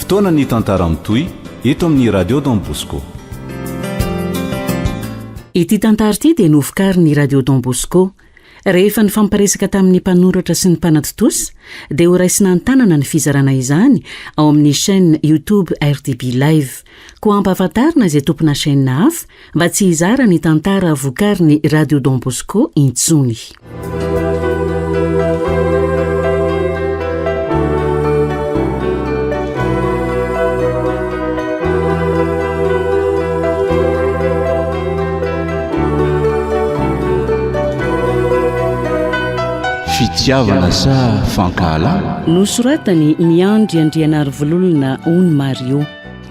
fotoana ny tantara mitoy eto amin'ny radio Don Bosco. Ity tantara ity dia novokariny radio Don Bosco rehefa ny famparesaka tamin'ny mpanoratra sy ny mpanatitosy dia ho raisina an-tanana ny fizarana izany ao amin'ny chaîne YouTube RTB Live. Koa ampahafantarina izay tompona chaîne hafa mba tsy hizara ny tantara vokariny radio Don Bosco intsony. Fitiavana sa fankahalana nosoratany miandry andrianary vololona Ony Mario,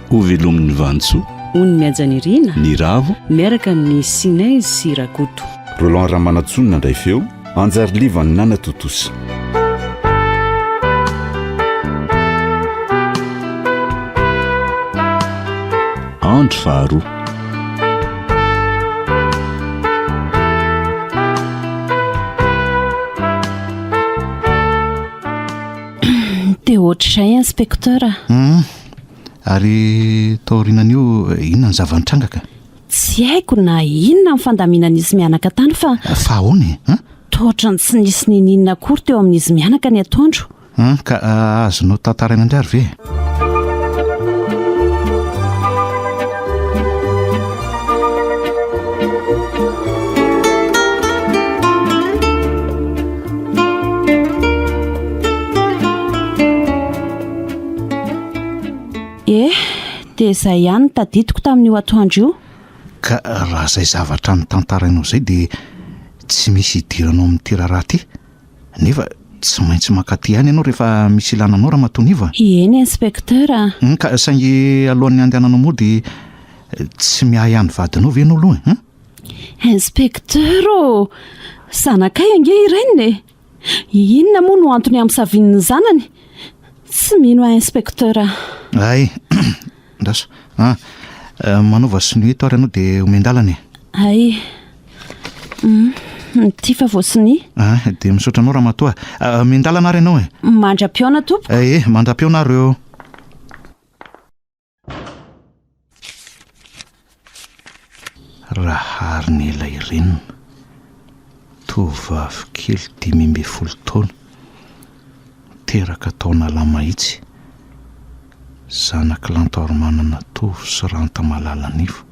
ovelomin'ny Vantso, Ony Miajanirina, ny Ravo miaraka amin'ny Sinez sy Rakoto. Roland Ramanatsonina ndray feo, Anjary Livany Nana Totosa. Andro faharoa. Dia ohatr'izay inspektera. Ary taorinan'io inona ny zava-nitrangaka? Tsy haiko na inona ny fandaminan'izy mianaka tany fa ahoana tohatra ny tsy nisy ninina akory teo amin'izy mianaka ny atoandro. Ka azonao tantaraina indray ve? Dia izay ihany tadidiko tamin'io atoandro io. Ka raha izay zavatra ny tantarainao izay dia tsy misy hidiranao amin'ny tiraraha ty. Nefa tsy maintsy makaty ihany ianao rehefa misy ilananao raha matoniva. Eny inspektera. Ka saingy alohan'ny andehananao moa dia tsy miahy ihany vadinao ve ianao aloha? Inspektera, zanakay ange irainy. Inona moa no antony amin'ny savinin'ny zanany? Tsy mino inspektera. Ay, ndaso. Manova sinoa eto ary ianao dia omendalana. Ay. Ty fa voasiny. Dia misaotra anao raha matoa. Mendalana ary ianao Mandra-piona tompo. Mandra-piona areo. Raha hariny ilay renina. Tovavy kely 12 taona. Teraka taona lamahitsy. Zanak' lantaromanana tovy sy ranta malalan'ivo.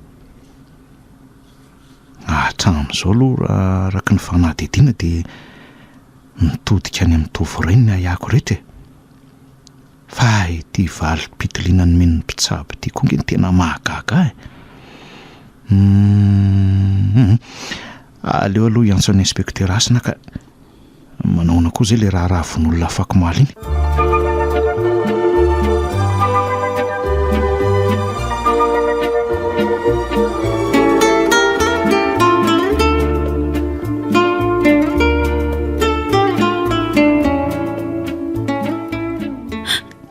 Hatramin'izao aloha araka ny fanadidina dia mitodika any amin'ny tovy reniny ahako rehetra. Fa ity valim-pitiliana ny men'ny mpitsabo ity koa nge tena mahagaga. Aleo aloha iantson'ny inspektera asina ka manaona koa izay ilay raha von'olona afaka maly iny.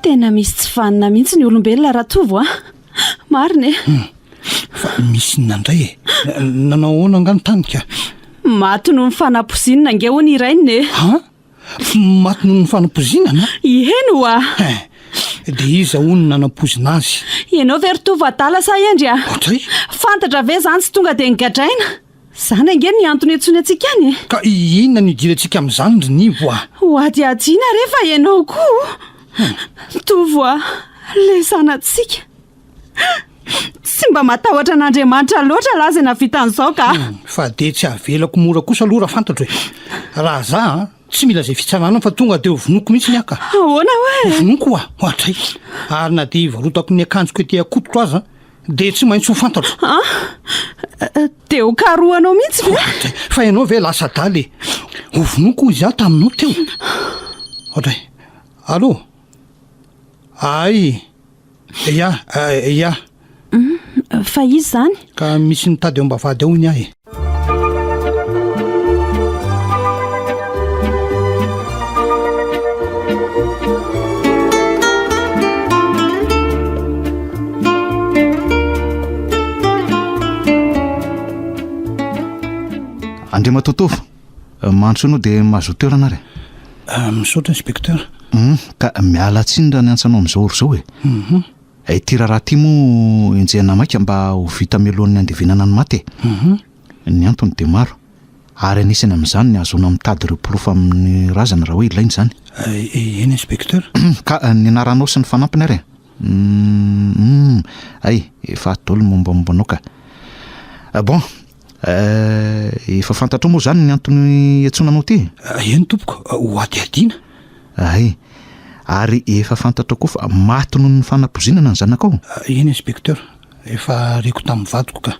Tena misy tsy vanina mihitsy ny olombelona raha tovo marina. Fa misy nandray nanao ahoana angano tanika? Maty noho ny fanampozinana ange hono irainy. Maty noho ny fanampozinana? Iheno dia iza hono nanamposina azy? Ianao ve ry tovo adala sa endry fantatra ve zany tsy tonga dia nigadraina? Zany ange ny antony antsony antsika any. Ka inona ny idirantsika amin'izany ry nivo Ho adiadiana rehefa ianao koa. Tovo lesanantsika. Tsy mba matahotra n'Andriamanitra loatra laza na vitan'izao ka. Fa dia tsy avelako mora kosa aloha raha fantatra hoe raha za tsy mila izay fitsanana fa tonga dia vonoko mihitsy ny aka. Ahoana hoe? Vonoko ohatray. Ary na dia varotako ny akanjoko ety akototro aza dia tsy maintsy ho fantatra. Dia ho karohanao mihitsy ve? Fa ianao ve lasa daly ho vonoko izy taminao teo. Ohatray. Allo? Ay. Ya. Fa izy zany? Ka misy nitady eo ambavady ao ny ahy. Andriamatotovy, mandro anao dia mahazo toerana ary. misaotra inspektera. Ka miala tsindra ny antsanao amin'izao ory izao e ty raha ty moa enjehana maika mba ho vita melohan'ny andevenana ny maty ny antony de maro ary anisany amin'izany ny azona mitady ireo mpilofa amin'ny razana raha hoe ilainy zany. Eny inspektera. Ka ny anaranao sy ny fanampiny ary ay efa atolo mombamombanao ka bon efa fantatrao moa zany ny antony iatsonanao ty. Eny tompoko ho adiadiana. Ay ary efa fantatrao koa fa maty noho ny fanapozinana ny zanakao. Eny inspektera efa reko tamin'ny vadiko ka.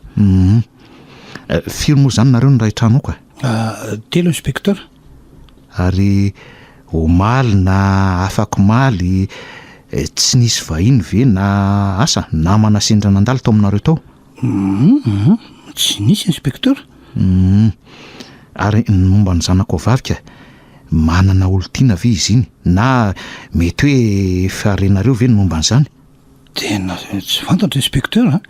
Firy moa zany nareo ny ray tranao ka? 3 inspektera. Ary omaly na afaka maly tsy nisy vahiny ve na asa namana sendra nandalo tao aminareo tao? Tsy nisy inspektera. Ary ny momba ny zanako vavika manana olo-tiana ve izy iny na mety hoe farenareo ve ny momba n'izany? Tena tsy fantatra inspektera.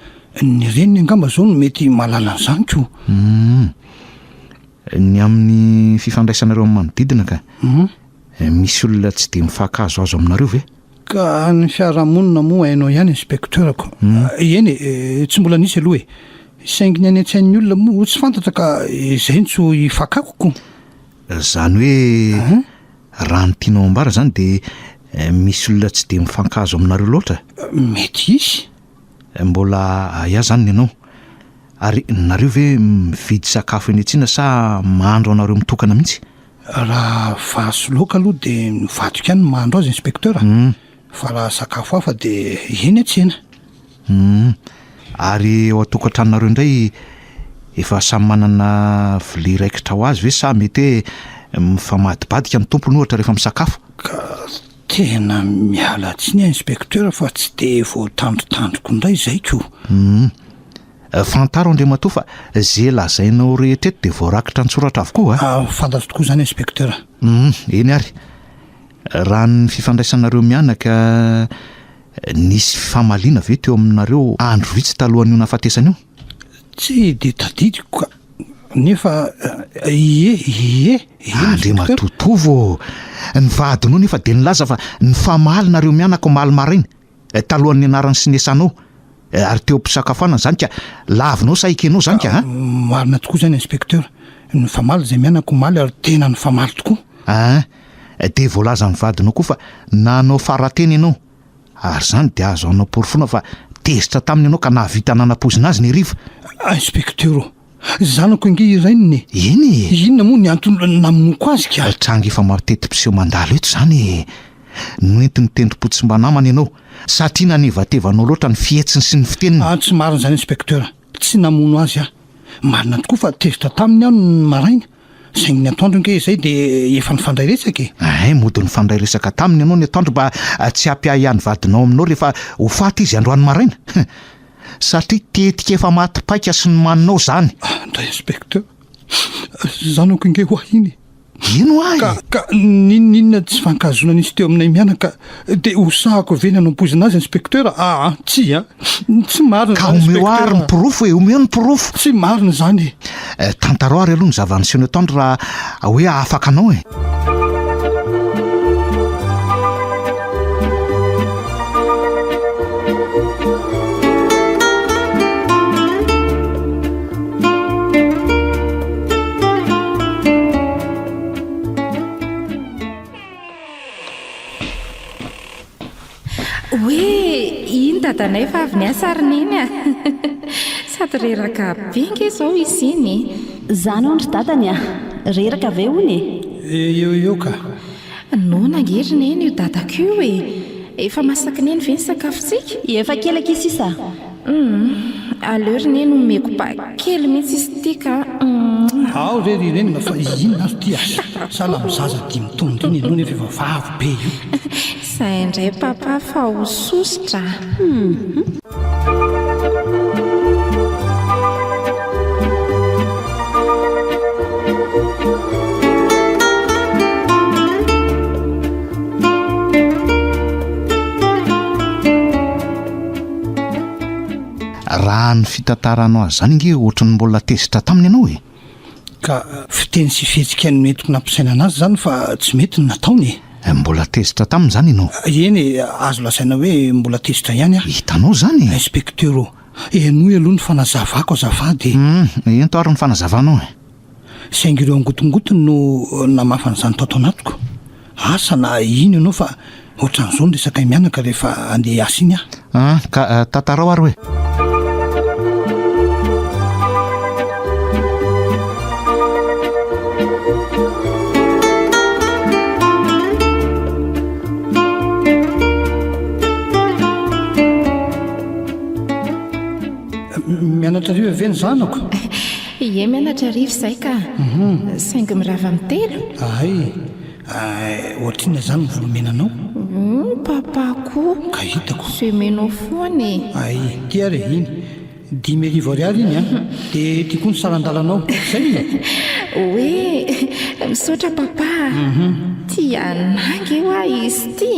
Ny reniny angamba zao no mety malala an'izany ko. Ny amin'ny fifandraisanareo amin'ny manodidina ka misy olona tsy de mifankazo azo aminareo ve? Ka ny fiarahamonina moa hainao ihany inspekterako. Eny tsy mbola nisy aloha sainginy any an-tsain'ny olona moa tsy fantatra ka izay ny tsy hifankakoko. Zany hoe raha ny tianao ambara zany de misy olona tsy de mifankazo aminareo loatra? Mety izy. Mbola aia zany ianao ary nareo ve mividy sakafo eny antsina sa mahandro anareo mitokana mihitsy? Raha vasoloaka aloha de mivadika ihany mahandro azy inspektera. Fa raha sakafo hafa de eny antsena. Ary ao atokantranonareo indray efa samy manana vilia raikitra ho azy ve sa mety hoe mifamadibadika ny tompony ohatra rehefa misakafo? Ka tena miala tsiny inspektera fa tsy de voatandrotandroko indray zay ko. Fantaro Andriamatoa fa zay lazainao rehetra eto de voarakitra ny soratra avokoa fantatro tokoa zany inspektera. Eny ary raha ny fifandraisanareo mianaka nisy famaliana ve teo aminareo andro vitsy talohan'io nafatesana io? Tsy de tadidiko ka nefa Andriamatotovo ny vadinao nefa de nilaza fa ny famaly nareo mianaka maly maraina talohan'ny anarany sy nesanao ary teo ampisakafoanana zany ka lavinao saikenao zany ka marina tokoa zany inspektera. Ny famaly zay mianako maly ary tena ny famaly tokoa. De voalaza ny vadinao koa fa nanao farateny ianao ary zany de azo anao porofona fa tezitra taminy ianao ka nahavita nanapozina azy ny riva. Inspektera zanako inge iraininy. Eny inona moa ny antony namonoko azy ka? Tranga efa matetim-piseho mandalo eto zany noentiny tendrom-po tsy mba namana ianao satria nanevatevanao loatra ny fihetsiny sy ny fiteniny. Tsy marina zany inspektera. Tsy namono azy marina tokoa fa tezitra taminy aho ny maraina saingy ny atoandro nge izay de efa nifandray resaka mody nifandray resaka taminy ianao ny atoandro mba tsy ampiahihany vadinao aminao rehefa ho faty izy androany maraina satria tetika efa maty-paika sy ny maninao zany. Ndray inspektera zanako inge ho ahiny. Ino ahy? Ka ninona tsy fankazona nisy teo aminay mianaka de hosahako ve nanompoizina azy inspektera? Tsy marina ka omeo ary ny pirofo omeo ny pirofo. Tsy marina zany tantarao ary aloha ny zavaniseho ny atoandro raha hoe afaka anao hoe iny dadanay fa avy ny asarina iny sady reraka benga izao izy iny. Zany ondry dadany reraka ve hony? Eo ka no nangerina eny io dadako io efa masaka neny ve ny sakafontsika? Efa kelaka isisa aleorina eny omeko pa kely mihitsy izy ty ka ao rerireny fa inona azo ty sala mizaza dimy taona iny ianao nefa efa vavy be io. Zay indray papa fa ho sositra. raha ny fitantaranao azy zany inge ohatrany mbola tezitra taminy ianao ka fiteny sy fihetsika ny metiko nampisaina anazy zany fa tsy mety ny nataony mbola tezitra tamin'izany ianao eny azo lasaina hoe mbola tezitra ihany hitanao zany inspekteur enoy aloha ny fanazavako azavady ento ary ny fanazavanao saingy ireo angotongotony no namafany zany tao anatiko asa na ino ianao fa ohatran'izao ny resaka mianaka rehefa andeha asa iny ka tantarao ary hoe mianatra rivo aveny zanako ie mianatra rivo izay ka saingy mirava mitelo ohatrina zany mivolomenanao papako ka hitako zay menao foany ty ary iny 10,000 ariary iny dia tia koa ny sarandalanao zay hoe misaotra papa ty anangy eo a izy ty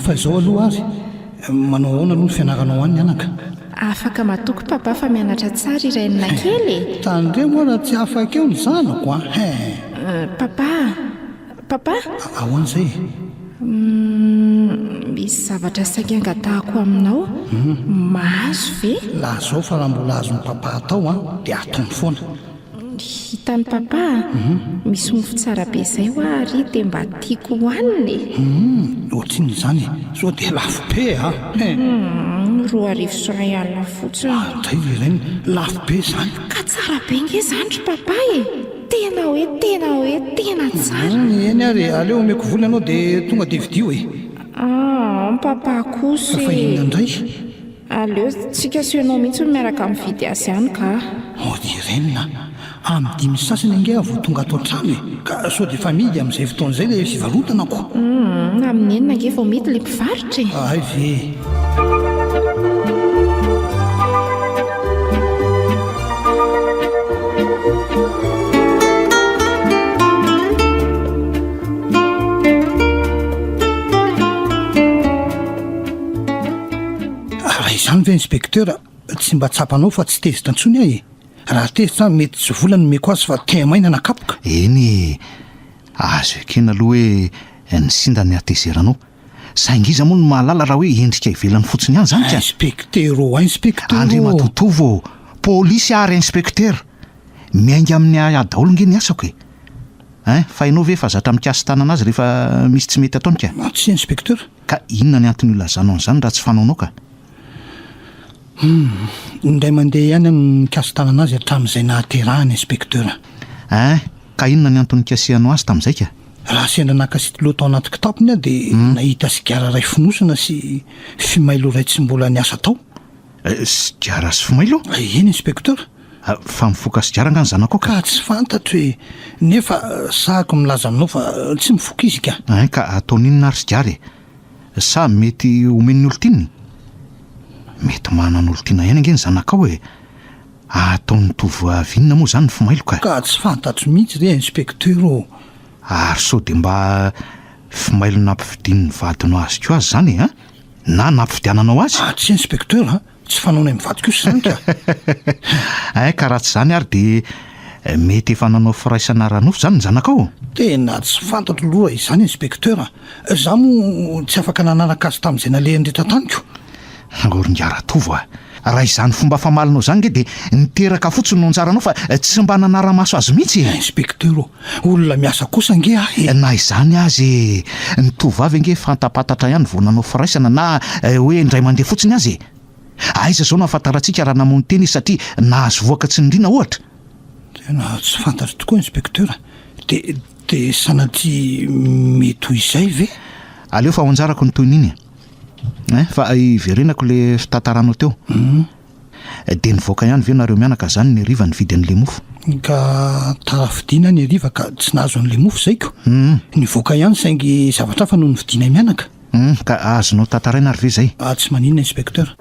fa zao aloha azy manao ahoana aloha ny fianaranao any anaka afaka matoko papa fa mianatra tsara irainina kely tandre moa raha tsy afaka eo ny zanako papa ahoan'izay misy zavatra saika angatahako aminao mahazo ve laha zao fa raha mbola azony papa atao dia ataony foana hitany papa misy mofo tsara be izay ho ary dia mba tiako hohaniny ohatriny zany sao dia lafo be roa arivo sy ray alina fotsiny tay ireny lafo be zany ka tsara be nge zandry papa tena hoe tena tsara eny ary aleo omeko vola ianao dia tonga dia vidio papa kosy fa inandray aleo tsika sianao mihitsy miaraka mividy azy ihany ka irenina amin'ny 10 sasany ange avo tonga ato an-trano ka sao dia famidy amin'izay fotoan'izay le fivarotanako amin'ny enina nge vao mety le mpivaritra ay ve raha izany ve inspekteur tsy mba tsapanao fa tsy tezitra antsony ahy raha tezitra mety tsy volany meko azy fa temaina nakapoka eny azo ekena aloha hoe ny sindany atezeranao saingy iza moa no mahalala raha hoe endrika ivelany fotsiny ihany zany inspekteur inspekteur andre matotovo polisy ary inspekteur miainga amin'ny adaolo nge ny asako fa ianao ve fa zatra mikasy tanana azy rehefa misy tsy mety ataony ka tsy inspekteur ka inona ny antony olazanao an'izany raha tsy fanaonao ka indray mandeha ihany amin'ny mikasy tanana azy hatramin'izay nahaterahany inspekteur ka inona ny antony kasihanao azy tamin'izay ka raha sendra nakasity loha tao anaty kitapony dia nahita sigara ray finosana sy fimailo ray tsy mbola niasa tao sigara sy fimailo eny inspekteur fa mifoka sigara nga ny zanako ka tsy fantatro hoe nefa sahako milaza aminao fa tsy mifoka izy ka ataon'inona ary sigara sa mety omen'ny olo-tininy mety manan'olo tiana ihany nge ny zanakao ataon'ny tovoavinina moa zany ny fimailo ka tsy fantatro mihitsy re inspekteur ary sao dia mba fimailo nampividin'ny vadinao azy ko azy zany na nampividiananao azy tsy inspekteur tsy fanaonay mivady kosa zany ka raha tsy zany ary dia mety efa nanao firaisana ranofo zany ny zanakao tena tsy fantatro loha izany inspekteur za moa tsy afaka nanaraka azy tamin'izay nalehanyrehetra taniko oringara-tovo raha izany fomba famalinao zany nge dia niteraka fotsiny no njaranao fa tsy mba nanara-maso azy mihitsy inspekteur olona miasa kosa nge na izany azy ny tovavy nge fantapatatra ihany vo nanao firaisana na hoe indray mandeha fotsiny azy aiza zao nahafantarantsika raha namony teny izy satria nahazo voaka tsy nindrina ohatra tena tsy fantatro tokoa inspekteur dia sanatry mety ho izay ve aleo fa ho anjarako ny toyn'iny fa iverenako le fitantaranao teo dia nivoaka ihany ve nareo mianaka zany ny ariva ny vidy an'le mofo ka tarafidiana ny ariva ka tsy nahazo an'le mofo zaiko nivoaka ihany saingy zavatra fa noho ny vidina mianaka ka azonao tantaraina ary ve zay tsy maninona inspekteur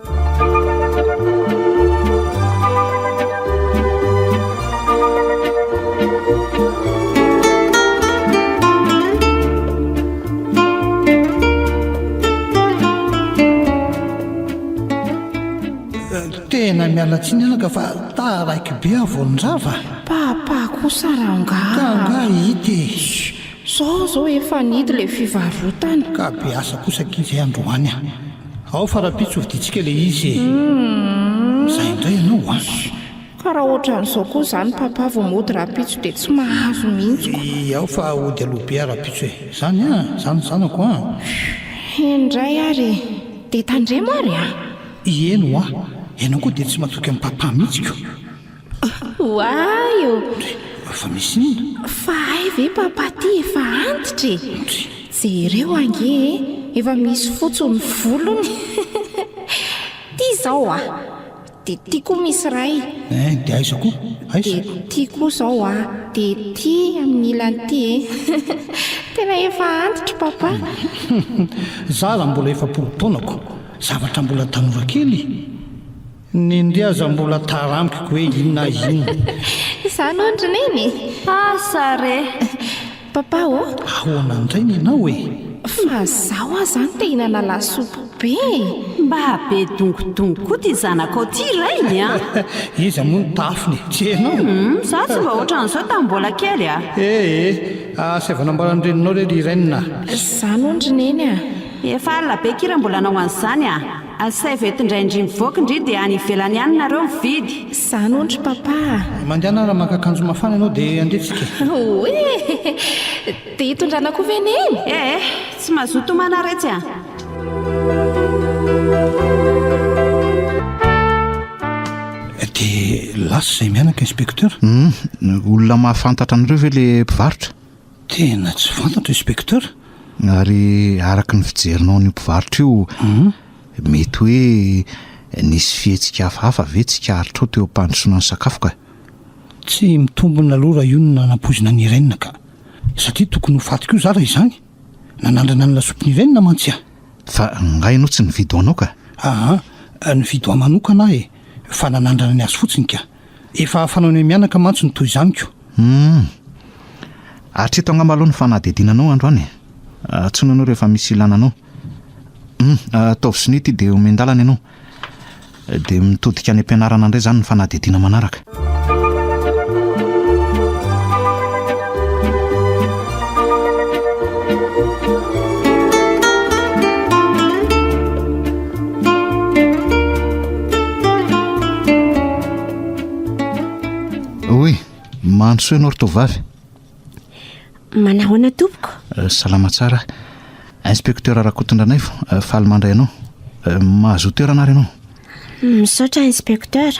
tena mialatsiny anaka fa taraiky be avonjava papa kosa ranga kanga ity zao efa nidy le fivarotana ka be asa kosa kizay androany ao farapitso viditsika le izy zay indray ianao a ka raha ohatran'izao koa zany papa vao mody rapitso dia tsy mahazo mihitsy ao fa ody alohabe rapitso e zany zany zanako indray ary dia tandremo ary ieno ianao koa dia tsy matoky amin'ny papa mihitsiko oaio fa misy inona fa ay ve papa ty efa antitra jereo ange efa misy fotsony volony ty zao dia ty koa misy ray dia aiza koa dia ty koa zao dia ty amin'ny ilan'ity tena efa antitra papa za raha mbola efa polotaonako zavatra mbola tanora kely nindriaza mbola taramikiko hoe inona inona izany ondrineny sare papa ahoana indray ny ianao fa zaho zany te hinana lasopy be mba be dongodongo koa ty zanako ty rainy izy amoa ny tafiny tsy hainao za tsy mba ohatran'izao tamin'ny mbola kely sy avanambaranreninao re ry renina zany ondrineny efa alina be kira mbola anao an'izany asay vetindraindry mivoaka indri dia any ivelany ihany nareo mividy zany ondry papa mandehana raha makakanjo mafana ianao dia andetsika oe dia hitondranako veneny tsy mazoto mana retsy dia lasa izay mianaka inspecteur olona mahafantatra an'ireo ve le mpivarotra tena tsy fantatra inspecteur ary araka ny fijerinao ny mpivarotra io mety hoe nisy fihetsika hafahafa ve tsika aritrao teo ampandrosoana ny sakafo ka tsy mitombona aloha raha ionona nampozina ny renina ka satria tokony ho fatiko io za raha izany nanandrana ny lasopy ny renina mantsy fa ngainao tsy nividy ho anao ka nividy ho manokana fa nanandrana ny azy fotsiny ka efa fanao ny mianaka mantsy ny toy izanyko hatreto angamba aloha ny fanadidinanao androany atsonanao rehefa misy ilananao ataovy siny ity dia omendalana ianao dia mitodika any ampianarana indray zany ny fanadidina manaraka oe mandroso ianao ry tovavy manahoana tompoko salama tsara inspecteur rakotondranay faly mandray ianao mahazo toerana ary ianao misaotra inspecteur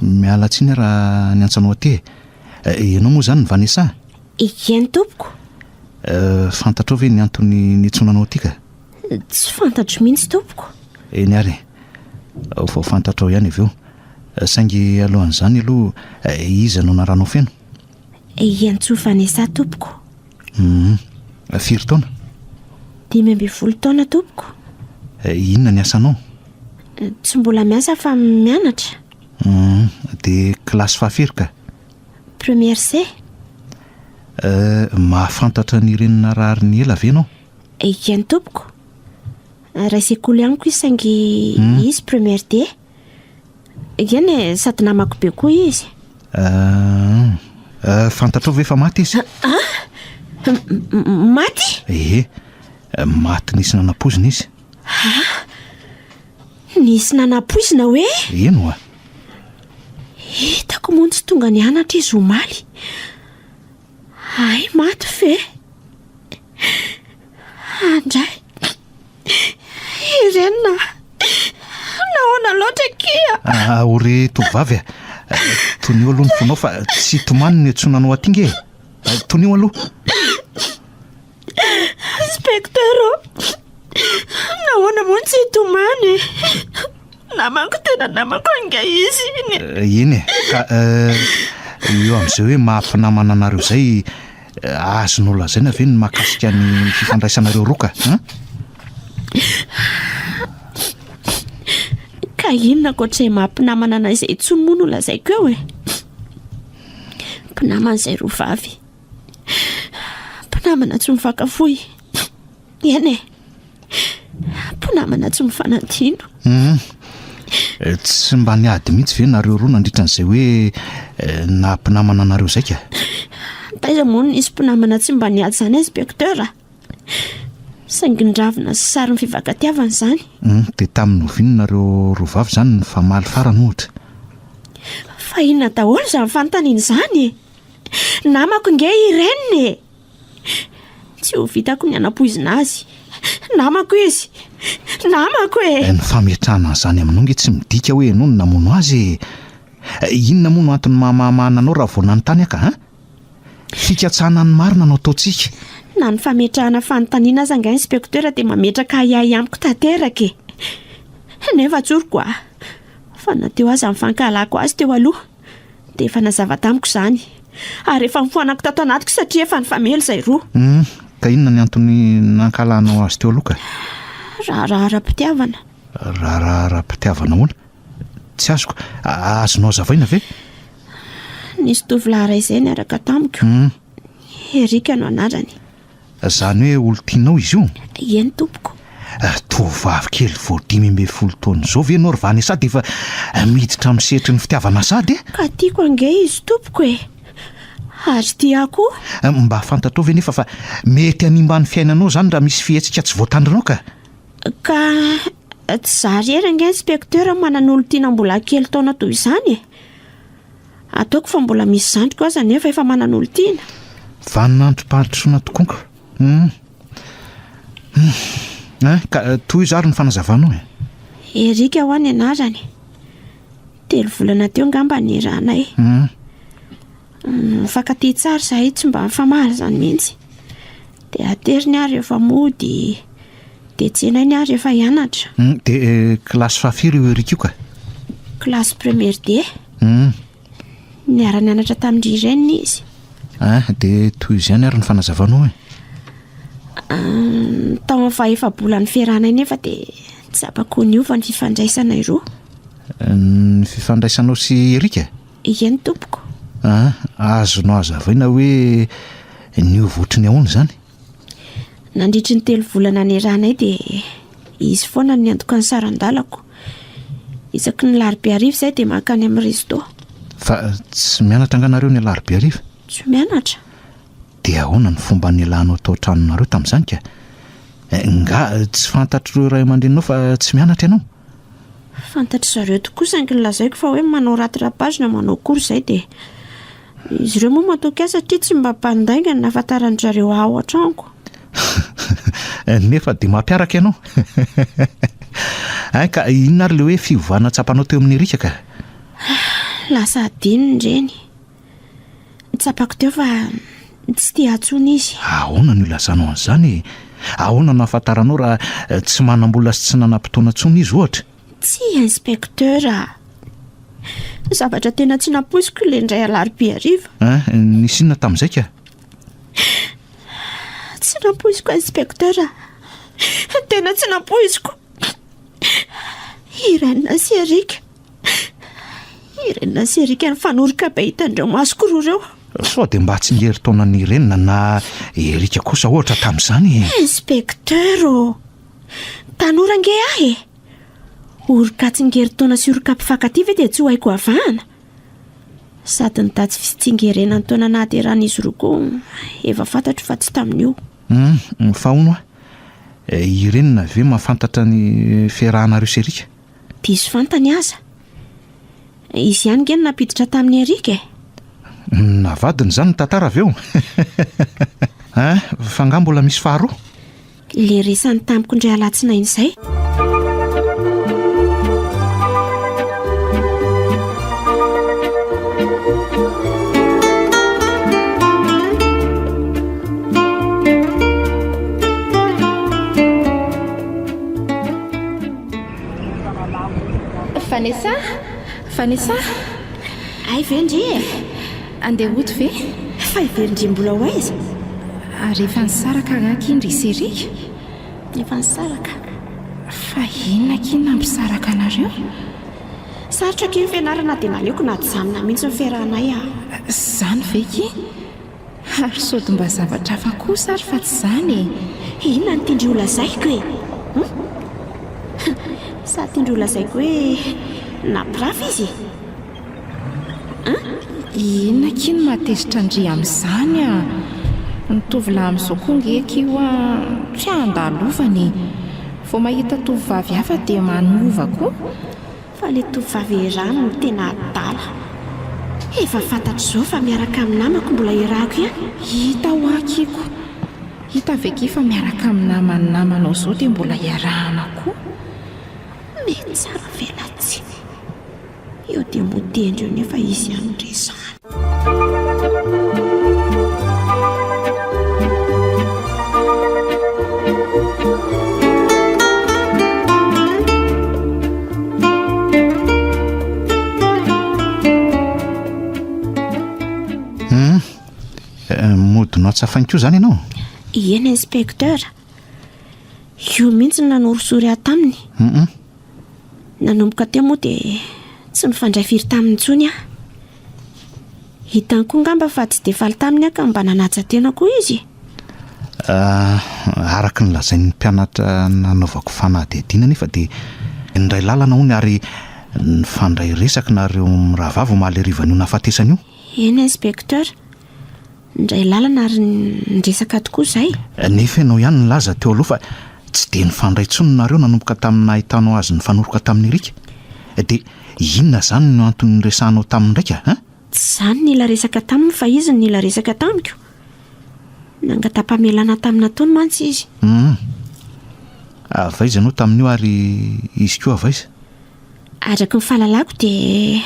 miala tsiny raha ny antsanao aty ianao moa zany ny vanesa ikeny tompoko fantatrao ve ny antony nitsonanao aty ka tsy fantatro mihitsy tompoko eny ary vao fantatrao ihany avy eo saingy alohan'izany aloha iza no naranao feno iantso vanesa tompoko firy taona 12 taona tompoko inona ny asanao tsy mbola miasa fa mianatra dia klasy fahafiry ka première C mahafantatra ny renina rary ny ela ve ianao ikeny tompoko raha sekoly ianiko izy saingy izy première D ikeny sady namako be koa izy fantatrao ve efa maty izy maty maty nisy nanapozina izy nisy nanapozina hoe eno hitako moa tsy tonga ny anatra izy omaly ay maty fe andray irenina nahoana loatra kia ory tovavy tonio aloha ny fonao fa tsy tomany ny atsonanao aty nge tonio aloha inspecteur nahoana moa tsy tomany namako tena namako anga izy eny ka eo amin'izay hoe mahampinamana anareo zay azon'olo zay na ve ny mahakasika ny fifandraisanareo roka ka inona koatra mahampinamana anay izay tsony moa no lazaiko eo mpinamana izay roa vavy mpinamana tsy mifakafoy eny mpinamana tsy mifanadino Tsy mba niady mihitsy ve nareo roa nandritra n'izay hoe nampinamana anareo zay ka? Taiza moa nisy mpinamana tsy mba niady zany inspektera. Saingy-ndravina sy sary ny fivakatiavana zany. Dia tamin'ny novininareo roa vavy zany ny famaly farany ohatra. Fa inona daholo izany fanontaniana izany? Namako nge ireniny. Tsy ho vitako ny anapoizina azy. Namako izy. Namako e. Ny fametrahana an'izany aminao nge tsy midika hoe ianao no namono azy. Inona moa no antony mahamahana anao raha vao nanontany aka, ha? Fikatsahana ny marina no ataontsika. Na ny fametrahana fanontaniana aza nga inspektera dia mametraka ahiahy amiko tanteraka e. Nefa tsoroko fa nateo aza mifankahalako azy teo aloha dia efa nazava tamiko izany. Ary efa mifoanako tato anatiko satria efa nifamely izay roa. Ka inona ny antony nankalanao azy teo aloha ka? Raharahara-pitiavana. Raharahara-pitiavana hoana? Tsy azoko. Azonao zavaina ve? Nisy tovolahy iray izay niaraka tamiko. Erika no anarany. Zany hoe olo tianao izy io? Eny tompoko. Tovovavy kely vao 5 taona zao ve ianao ry vany sady efa miditra amin'ny sehatry ny fitiavana sady e? Ka tiako ange izy tompoko e. Ary tiako. Mba fantatrao ve nefa fa mety hanimba ny fiainanao zany raha misy fihetsika tsy voatandrinao ka? Ka tsy zary ery ange inspektera manan'olo tiana mbola kely taona toy izany e. Ataoko fa mbola misy zandriko aza nefa efa manan'olo tiana. Vaninandrom-pahatrosoana tokonko. Ka toy zary ny fanazavanao e? Erika ho any anarany. 3 volana teo ngamba ny ranay. Mifankatia tsara zahay tsy mba mifamaly zany mihitsy. Dia ateriny ary efa mody. Dia tsenainy ary efa hianatra. Dia kilasy fahafiry io Erika io ka? Kilasy première D. Niara-nianatra tamin'ny reniny izy. Dia toy izany ary ny fanazavanao e? Tao amin'ny fahefa-bolan'ny fiarahana nefa dia tsy apako niova ny fifandraisanay roa. Ny fifandraisanao sy Erika? Eny tompoko. Azonao hazavaina hoe niova otriny ahoana zany? Nandritry ny 3 volana niaranay dia izy foana ny antoka ny saran-dalako. Isaky ny Alarobia ariva izay dia mankany amin'ny resto. Fa tsy mianatra anganareo ny Alarobia ariva? Tsy mianatra. Dia ahoana ny fomba nialanao tao tranonareo tamin'izany ka? Nga tsy fantatr'ireo ray aman-dreninao fa tsy mianatra ianao? Fantatry zareo tokoa saingy nilazaiko fa hoe manao rattrapage na manao kory izay dia izy ireo moa matoky azy satria tsy mba mpandainga ny nahafantarany zareo ao an-tranoko. Nefa dia mampiaraka ianao. Ka inona ary ilay hoe fiovana tsapanao teo amin'ny Erika ka? Lasa adininy ireny. Tsapako teo fa tsy tia atsony izy. Ahoana no ilazanao an'izany? Ahoana no ahafantaranao raha tsy manam-bola sy tsy nanam-potoana tsony izy ohatra? Tsy inspektera. Zavatra tena tsy napoiziko ilay indray Alarobia ariva. Nisy inona tamin'izay ka? Tsy napoiziko inspektera. Tena tsy napoiziko. Irenina sy Erika. Irenina sy Erika ny fanoroka be hitandreo masoko roa ireo. Sao dia mba tsy ngery taona ny Irenina na Erika kosa ohatra tamin'izany? Inspektera, tanora nge ahy. Oroka tsy ngery taona sy oroka mpifankatia ve dia tsy ho haiko avahana. Sady nitatsy fitsingerena ny taona nahateran'izy roa koa efa fantatro fa tsy tamin'io. Fa hono Irenina ve mahafantatra ny fiarahanareo sy Erika? Diso fantany aza. Izy ihany nge napiditra tamin'ny Erika e. Navadiny zany ny tantara avy eo. Fa nga mbola misy faharoa? Le resany tamiko indray alatsinainy izay. Vanessa? Ay vendry e. Andeha oto ve? Fa iverindry mbola ho aiza? Ary efa nisaraka ankindry isy Erika? Efa nisaraka. Fa inona kinona mpisaraka anareo? Sarotra kely fianarana dia naleoko na janona mihitsy ny fiarahanay Zany ve ki? Ary sody mba zavatra hafa kosa ary fa tsy zany e. Inona ny tiandry ho lazaiko e? Sa tiandry ho lazaiko hoe na brava izy inona kiny matezitra andry amin'izany a nitovolahy amin'izao koa ngeky io a tsy andalovany vao mahita tovovavy hafa dia manova koa fa le tovovavy rano no tena adala efa fantatr' izao fa miaraka amin'ny namako mbola irako ihany hita ho akiko hita aveki fa miaraka amin'ny namanamanao izao dia mbola iarahana koa mety tsara velatsy eo dia motendry eo nefa izy anydresany modinao tsafainko zany ianao eny inspecteur io mihitsy nanorosory ahy taminy nanomboka teo moa dia tsy mifandray firy taminy intsony aho hitany koa ngamba fa tsy dia faly taminy aho ka mba nanaja tena koa izy araka ny lazain'ny mpianatra nanaovako fanadihadiana nefa dia indray lalana hony ary nifandray resaka nareo mirahavavy omaly arivan'io nafatesana io eny inspecteur indray lalana ary nresaka tokoa izay nefa ianao ihany nilaza teo aloha fa tsy dia nifandray tsony nareo nanomboka tamin'ny ahitanao azy nifanoroka tamin'ny rika dia inona zany no antony nyresahanao tamin'ny ndraika tsy zany nila resaka taminy fa izy nila resaka tamiko nangatapa-melana tamina taony mantsy izy avaiza anao tamin'io ary izy koa avaiza araky ny fahalalako dia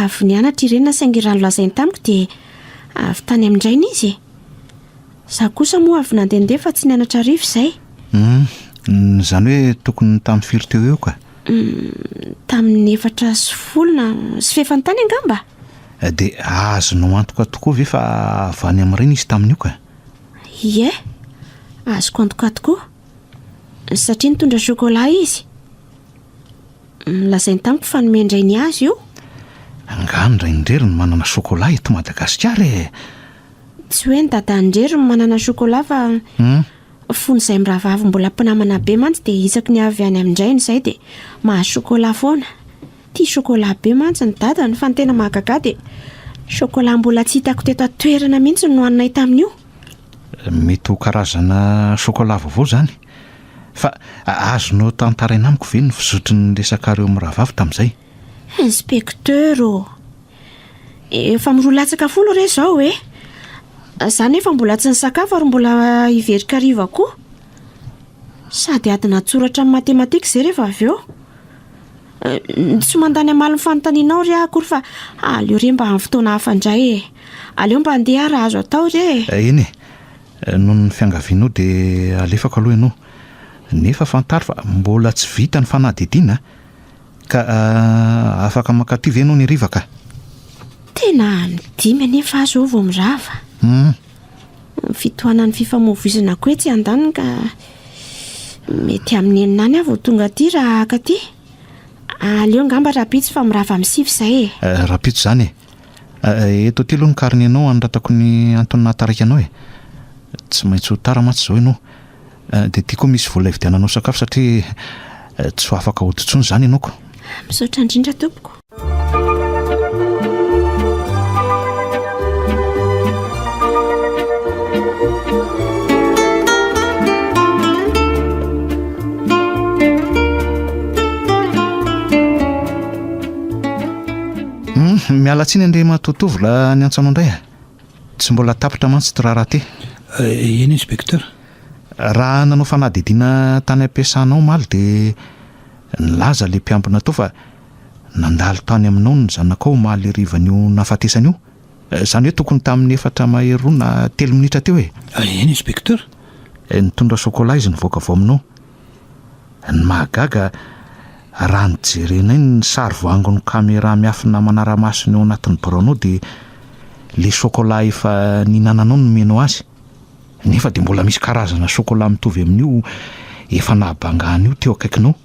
avy nianatra irena saingy rano lazainy tamiko dia avy tany amin'indrainy izy za kosa moa avy nandehandeha fa tsy nianatra rivo izay zany hoe tokony tamin'ny firy teo eo ka tamin'ny 4 sy fefantany angamba dia azonao antoka tokoa ve fa avy any amin'ireny izy tamin'io ka ie azoko antoka tokoa satria nitondra chocolat izy lazainy tamiko fa nomendray ny azy io angandraindrery no manana chocolat eto Madagasikara tsy hoe ny dadanindrery no manana chocolat fa fony izay mirahavavy mbola mpinamana be mantsy dia isako ny avy any amin'indrainy izay dia mahazo chocolat foana tia chocolat be mantsy ny dadany fa ny tena mahagaga dia chocolat mbola tsy hitako teto atoerana mihitsy no hoaninay tamin'io mety ho karazana chocolat vaovao zany fa azonao tantaraina amiko ve ny fizotry ny resaka reo mirahavavy tamin'izay inspecteur efa mirolatsaka folo re zao zany efa mbola tsy nisakafo ary mbola hiverika riva koa sady adina tsoratra amin'ny matematika izay rehefa avy eo tsy mandany amaly ny fanontanianao re akory fa aleo re mba amin'ny fotoana hafandray aleo mba handeha raha azo atao re eny noho ny fiangavianao dia alefako aloha ianao nefa fantary fa mbola tsy vita ny fanadihadiana ka afaka makaty ve ianao ny rivaka tena midimy anefa azo vao mirava fitohanan'ny fifamoivozana koa tsy andaniny ka mety amin'ny eninany avy tonga aty raha haka ty aleo ngamba rapitso fa mirava amin'ny sivy izay rapitso zany eto ty aloha ny kariny ianao anratako ny antony nahatarika anao tsy maintsy ho tara matsy izao ianao dia tia koa misy vola hividiananao sakafo satria tsy ho afaka hodintsony zany ianaoko misaotra indrindra tompoko mialatsiny andre matotovola ny antsanao indray tsy mbola tapitra mantsy ty raharaha ty eny inspecteur raha nanao fanadihadiana tany ampiasanao maly dia nilaza le mpiambina tao fa nandalo tany aminao ny zanakao maly rivan'io nafatesana io zany hoe tokony tamin'ny 4 na 3 minitra teo eny inspecteur nitondra chocolat izy nivoaka vao aminao ny mahagaga raha nijerenay ny sary voangony caméra miafina manara-masony ao anatin'ny baronao dia le chocolat efa ninananao no menao azy nefa dia mbola misy karazana chocolat mitovy amin'io efa nahabangany io teo akaikinao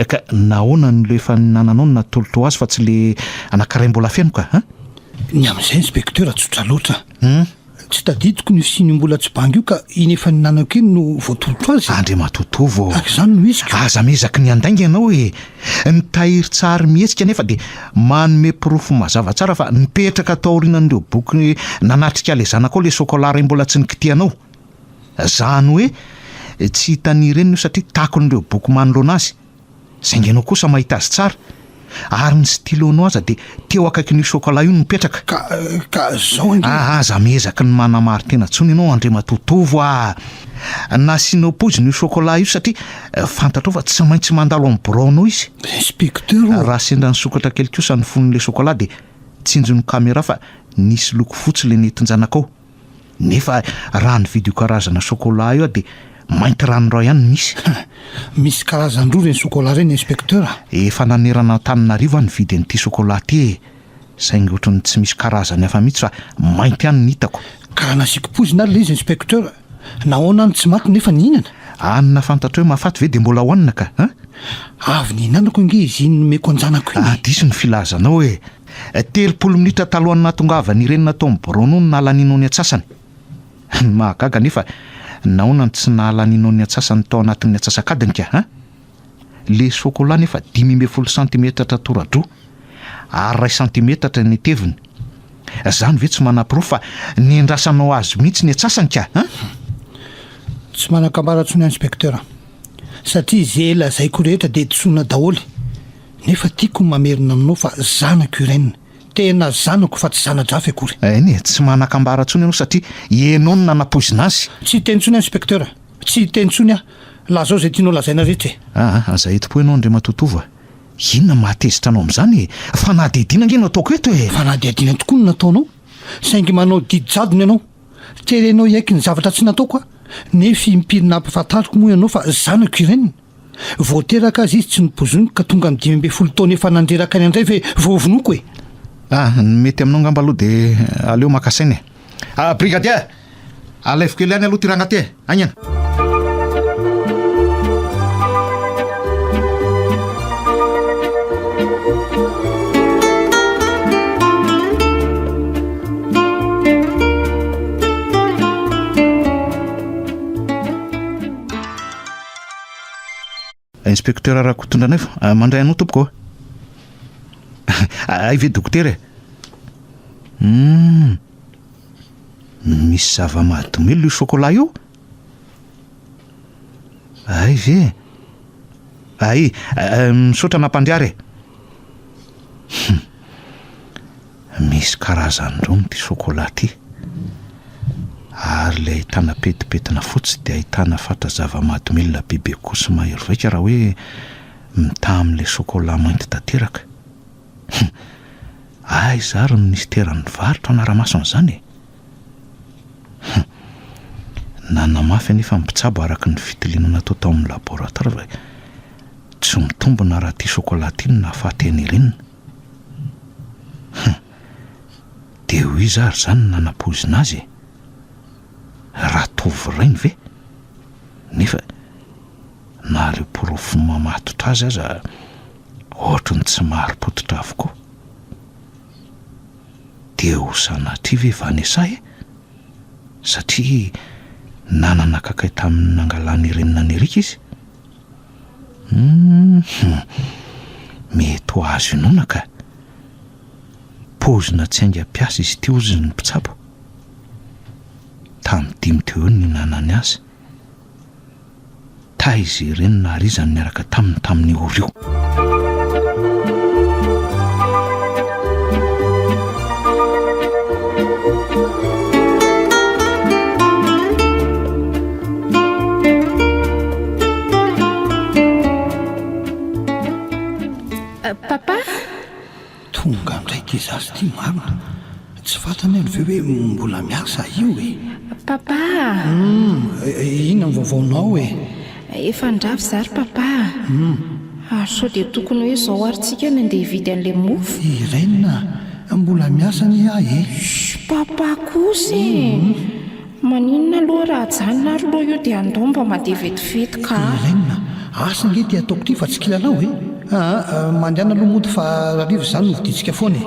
ka nahoana no le efa ninananao no natoloto azy fa tsy le anankiray mbola feno ka ny amin'izay inspecteur tsotra loatra tsy tadidiko ny fisiany mbola tsy bangy io ka iny efa ninanako iny no voatoto azy Andriamatotovo ak izany no iziko aza mezaky ny andainga ianao hoe nitahiry tsary mihetsika nefa dia manome pirofo mazava tsara fa nipetraka tao aorianan'ireo boky nanatrika le zanakao le sokola ray mbola tsy nikitianao zany hoe tsy hitaniry eny io satria takon'ireo boky manoloana azy saingy ianao kosa mahita azy tsara ary ny stylo-nao aza dia teo akaikin'io sokola io nipetraka ka zao ange aza mezaky ny manamary tena tsony ianao Andriamatotovo nasianao poziny io sokola io satria fantatrao fa tsy maintsy mandalo amin'ny braonao izy inspecteur raha sendra ny sokatra kely kosa ny fonon'le sokola dia tsinjon'ny kamera fa nisy loko fotsy le nentin-janakao nefa raha ny video karazana sokola io dia mainty ranoray ihany misy misy karazan-droa reny sokola reny inspecteur efa nanerana Antananarivo ny vidy an'ity sokola ty saingy ohatrany tsy misy karazany hafa mihitsy fa mainty ihany ny hitako ka nasiako pozina ary le izy inspecteur nahoana any tsy maty nefa nihinana anina fantatra hoe mahafaty ve dia mbola hoanina ka avy nihinanako ange izy iny nomeko anjanako iny diso ny filazanao hoe 30 minitra talohan'ny nahatongava ny renina tao amin'ny braono ny nahalanianao ny atsasany mahagaga nefa nahoana ny tsy nahalanianao ny atsasany tao anatin'ny atsasakadiny ka le sokola nefa 10 centimetatra toradro ary 1 centimetatra ny teviny zany ve tsy manam-pirofo fa niendrasanao azy mihitsy ny atsasany ka tsy manakambaratsony inspecteur satria zay lazaiko rehetra dia tsoina daholy nefa tiako mamerina aminao fa zanako irenina tena zanako fa tsy zanadrafy akory eny tsy manakambaratsony ianao satria ianao no nanapozina azy tsy tentsony inspecteur tsy tentsony laha zao zay tianao lazaina rehetra aza eti-po ianao Andriamatotovo inona mahatezitra anao amin'izany fa nadihadiana nge no ataoko eto fa nadihadiana tokoa no nataonao saingy manao didy jadony ianao terenao iaiky ny zavatra tsy nataoko nefa impirina ampifantariko moa ianao fa zanako irenina voateraka azy izy tsy nopozoniko ka tonga ny 12 taona efa nandreraka ny andray ve voavinoko mety aminao ngamba aloha dia aleo makasainy brigadier alaiviko ely any aloha ty ragnaty agnana inspecteur raha kotondranay fa mandray anao tompoko ay ve dokotera misy zava-mahadomelo io sokola io ay ve ay misaotra nampandiary misy karazan'irony ty sokola ty ary le ahitana petipetina fotsy dia ahitana fatra zava-mahadomelona bebe kosa mahery vaika raha hoe mita amin'le sokola mainty tanteraka ay zary ny ministeran'ny varotra anara-masona izany nanamafy nefa mipitsabo araka ny fitiliana natao tao amin'ny laboratoire fa tsy mitombona raha ty sokola ty no nahafaty any irenina dia ho izy ary zany nanapozina azy raha tovy rainy ve nefa na reo pirofo mamatotra azy aza ohatrany tsy mahary-pototra avokoa dia ho sanatria ve vanesay satria nanana kakay tamin'ny nangalany irenina ny erika izy mety ho azo inona ka pozina tsy ainga mpiasa izy ty ozy ny mpitsabo tamin'ny 5 teo ny nanany azy ta izy irenina ary izany miaraka tamin'ny oro io papa tonga amin'iraiky izazy ty marina tsy fantany any ve hoe mbola miasa io papa inona vaovaonao efa ndrafy zary papa sao dia tokony hoe zao aryntsika ny andeha hividy an'le mofo irenina mbola miasa ny papa kosa maninona aloha raha janona ary loha io dia andomba mandeha vetivety ka irenina asa nge ty ataoko ty fa tsy kilalao mandehana aloha mody fa rarivo zany noviditsika foana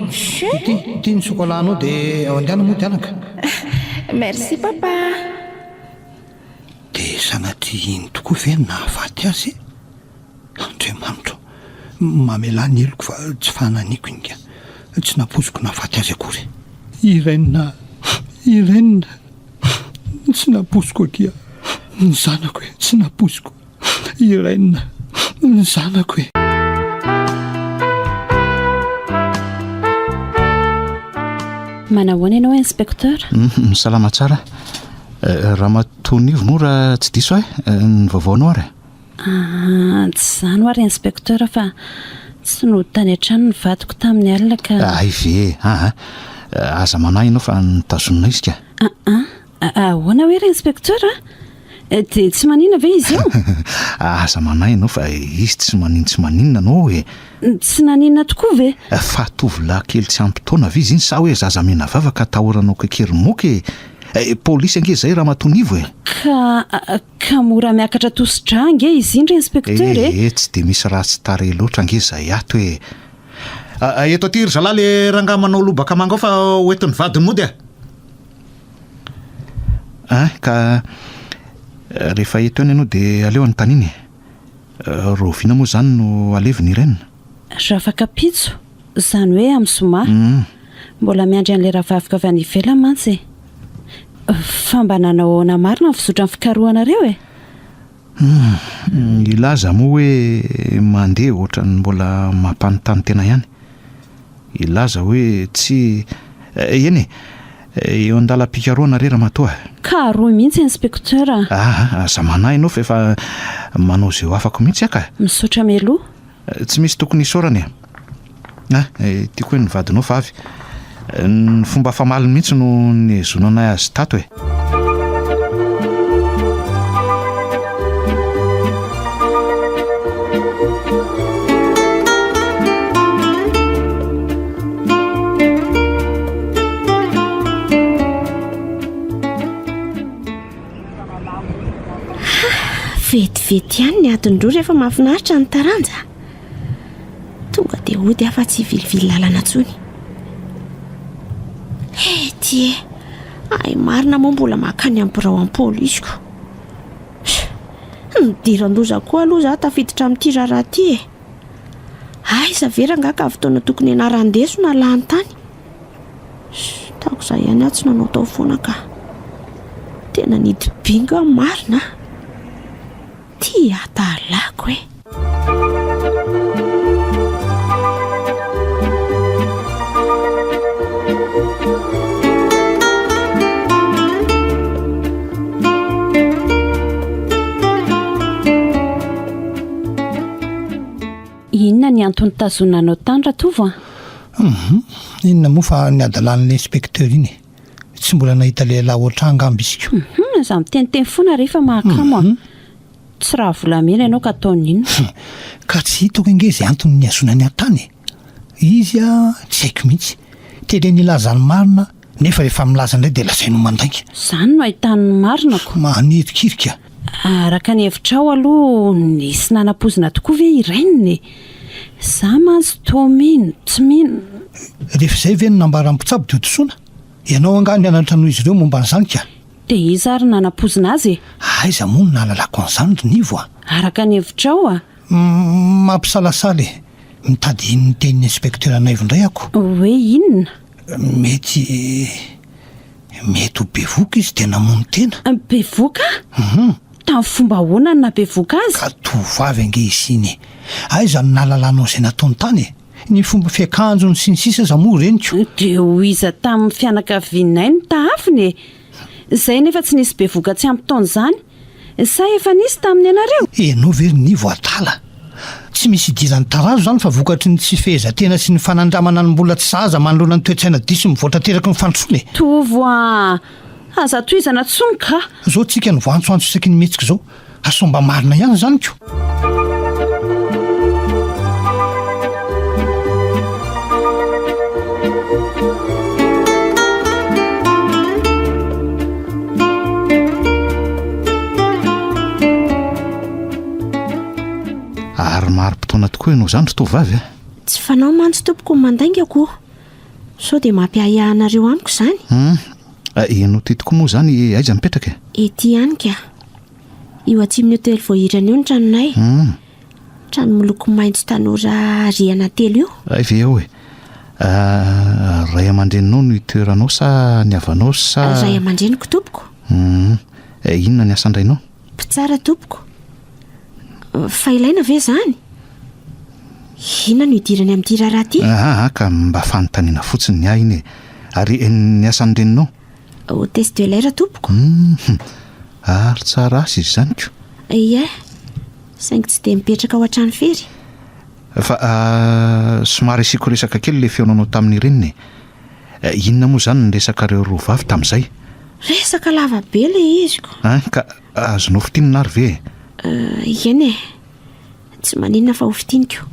ty ny sokolanao dia andehana mody anaka Merci papa. Dia sanatria iny tokoa ve nahafaty azy? Andriamanitra, mamela ny eloko fa tsy fananiko iny ka. Tsy naposiko nahafaty azy akory. Irenina, tsy naposiko akia. Ny zanako e, tsy naposiko. Irenina, ny zanako e. Manahoana ianao inspecteur? Salama tsara. Raha matonivo moa raha tsy diso ny vaovaonao ary. Tsy zany ary inspecteur fa tsy no tany an-trano ny vadiko tamin'ny alina ka... Ay ve, aza manahy ianao fa nitazonina izy ka. Ahoana hoe ry inspecteur dia tsy manina ve izy io? Aza manahy ianao fa izy tsy maninona anao e. Tsy naninona tokoa ve? Fa tovolahy kely tsy ampy-taona ve izy iny sa hoe zaza mena vavaka atahoranao kekery moka polisy ange zay raha matonivo e. Ka mora miakatra tositra ange izy iny ry inspecteur tsy dia misy raha tsy tare loatra ange zay ato hoe eto aty ry zalahy le rangahy manao lobaka manga ao fa hoentin'ny vadiny mody ka rehefa eto eny ianao dia aleo any taniny roviana moa zany no aleviny irenina. Raha afaka pitso zany hoe amin'ny soma mbola miandry an'ilay rahavavika avy any ivelany mantsy fa mba nanao namarina ny fizotra ny fikarohanareo ilaza moa hoe mandeha ohatrany mbola mampanontany tena ihany. Ilaza hoe tsy eny eo an-dalam-pikarohana re raha matoa. Ka roy mihitsy inspecteur. Aza manahy ianao fa efa manao zay ho afako mihitsy aka. Misaotra meloha. Tsy misy tokony isaorany tiako hoe ny vadinao fa avy ny fomba famaliny mihitsy no nyhezonanay azy tato e. Vetivety ihany ny adin-droa rehefa mahafinaritra ny taranja. Tonga dia hody afa tsy vilivily lalana ntsony. Ty ay marina moa mbola makany amin'ny birao amin'ny polisiko. Nidiran-doza koa aloha za tafiditra amin'ity raharaha ty aiza vera ngaka avy taona tokony anaran-deso na lahantany. Taoko izay ihany aho tsy nanao tao foana ka. Tena nidibinga marina. Ty atalako Inona ny antony tazonanao tany raha tovo Inona moa fa ny adalan'ilay inspecteur iny. Tsy mbola nahita lehilahy ohatranga ambisiko. Za miteniteny foana rehefa mahakamo tsy raha volamena ianao ka ataon'inona. Ka tsy hitako ange izay antony ny azonany an-tany. Izy tsy haiko mihitsy. Tele nilazany marina nefa rehefa milaza indray dia lazainy mandainga. Izany no ahitany marinako. Manirikirika. Araka ny hevitrao aloha nisy nanapozina tokoa ve ireniny. Za mantsy toa mino tsy mino. Rehefa izay ve no nambara mpitsabo dia hotosoana. Ianao anga nianatra noho izy ireo momba n'izany ka. Dia izy ary nanapozina azy aiza moa no nahalalako an'izany rinivo araka ny hevitrao mampisalasala mitady ny tenin'ny inspecteur anaivo indray ako. Hoe inona? Mety ho bevoka izy dia namono tena. Bevoka? Tamin'ny fomba ahoana na bevoka azy? Ka tovavy ange izy iny. Aiza no nahalalanao izay nataony tany ny fomba fiakanjony sy ny sisa za moa reniko. Dia ho iza tamin'ny fianakavianay ny taafiny izay nefa tsy nisy bevoka tsy ampy-taona izany. Sa efa nisy tamin'ny anareo? Ianao very ny voatala. Tsy misy idirany tarazo izany fa vokatry ny tsy fehezantena sy ny fanandramana ny mbola tsy zaza manoloana ny toetsaina diso mivoatra teraka ny fantrony. Tovo aza toizana tsony ka. Zao tsika ny voantsoantso isaky ny mihetsika izao. Asomba marina ihany izany ko. Ary maro-potoana tokoa ianao izany tovavy Tsy fanao mantsy tompoko mandaingako. Sao dia mampiahiahanareo amiko izany. Ianao ty tokoa moa zany aiza mipetraka? Ety ihany ka. Io atsimon'ny hotely voahirana io ny tranonay. Trano miloko maitso tanora rihana telo io. Ay ve eo ray aman-dreninao no itoeranao sa ny avanao sa... Ray aman-dreniko tompoko. Inona ny asan-drainao? Mpitsara tompoko. Fa ilaina ve zany? Inona no idirany amin'ity raharaha ty? Ka mba fanontaniana fotsiny ny ahy iny e. Ary ny asan-dreninao? Hôtesse de l'air tompoko. Ary tsara asy izy zany ko. Ie, saingy tsy dia mipetraka ao an-trano fery. Fa somary asiko resaka kely le feonanao tamin'ny reniny. Inona moa zany ny resakareo roa vavy tamin'izay? Resaka lava be le iziko. Ka azonao fitinina ary ve? Eny e, tsy maninona fa ho fitiniko.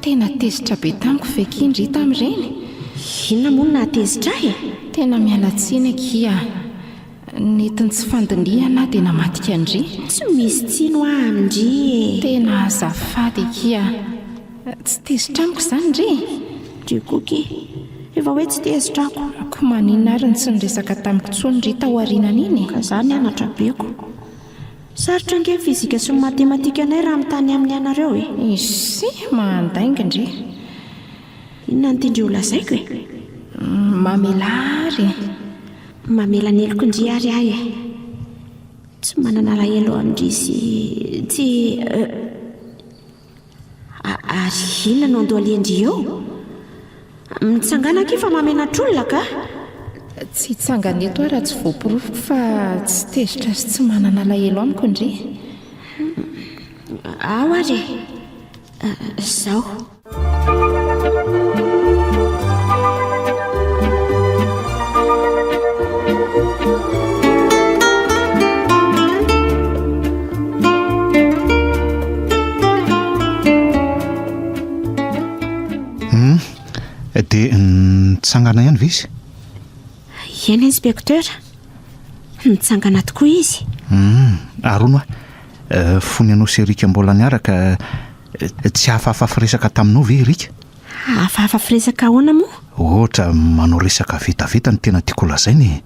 Tena tezitra be tamiko fekindry tamin'ireny. Inona moa no nahatezitra ahy? Tena mialatsiny kia. Netiny tsy fandiniana dia namatika andry. Tsy misy tsino amindry e. Tena azafady kia. Tsy tezitra amiko izany ndry. Dikoky, efa hoe tsy tezitra ako. Ko maninona ary ny tsy niresaka tamiko tsony ndry tao aoriana iny. Ka zany anatra beko. Sarotra ange fizika sy matematika anay raha mitany amin'ny anareo e. Isy, mandainga ndry. Inona ny tindry ho lazaiko e? Mamelary. Mamela neloko ndry ary ahy e. Tsy manana lahelo amindry sy tsy... Ary inona no andoha aliandry eo? Mitsangana ke fa mamenatr'olona ka? Tsy hitsangana eto raha tsy voaporofoko fa tsy tezitra sy tsy manana lahelo amiko ndry. Ao ary zao. Dia nitsangana ihany ve izy? Eny inspecteur, nitsangana tokoa izy. Arono fony anao sy Erika mbola niaraka, tsy hafahafa firesaka taminao ve Erika? Hafahafa firesaka ahoana moa? Ohatra manao resaka vitavita ny tena tiako lazainy.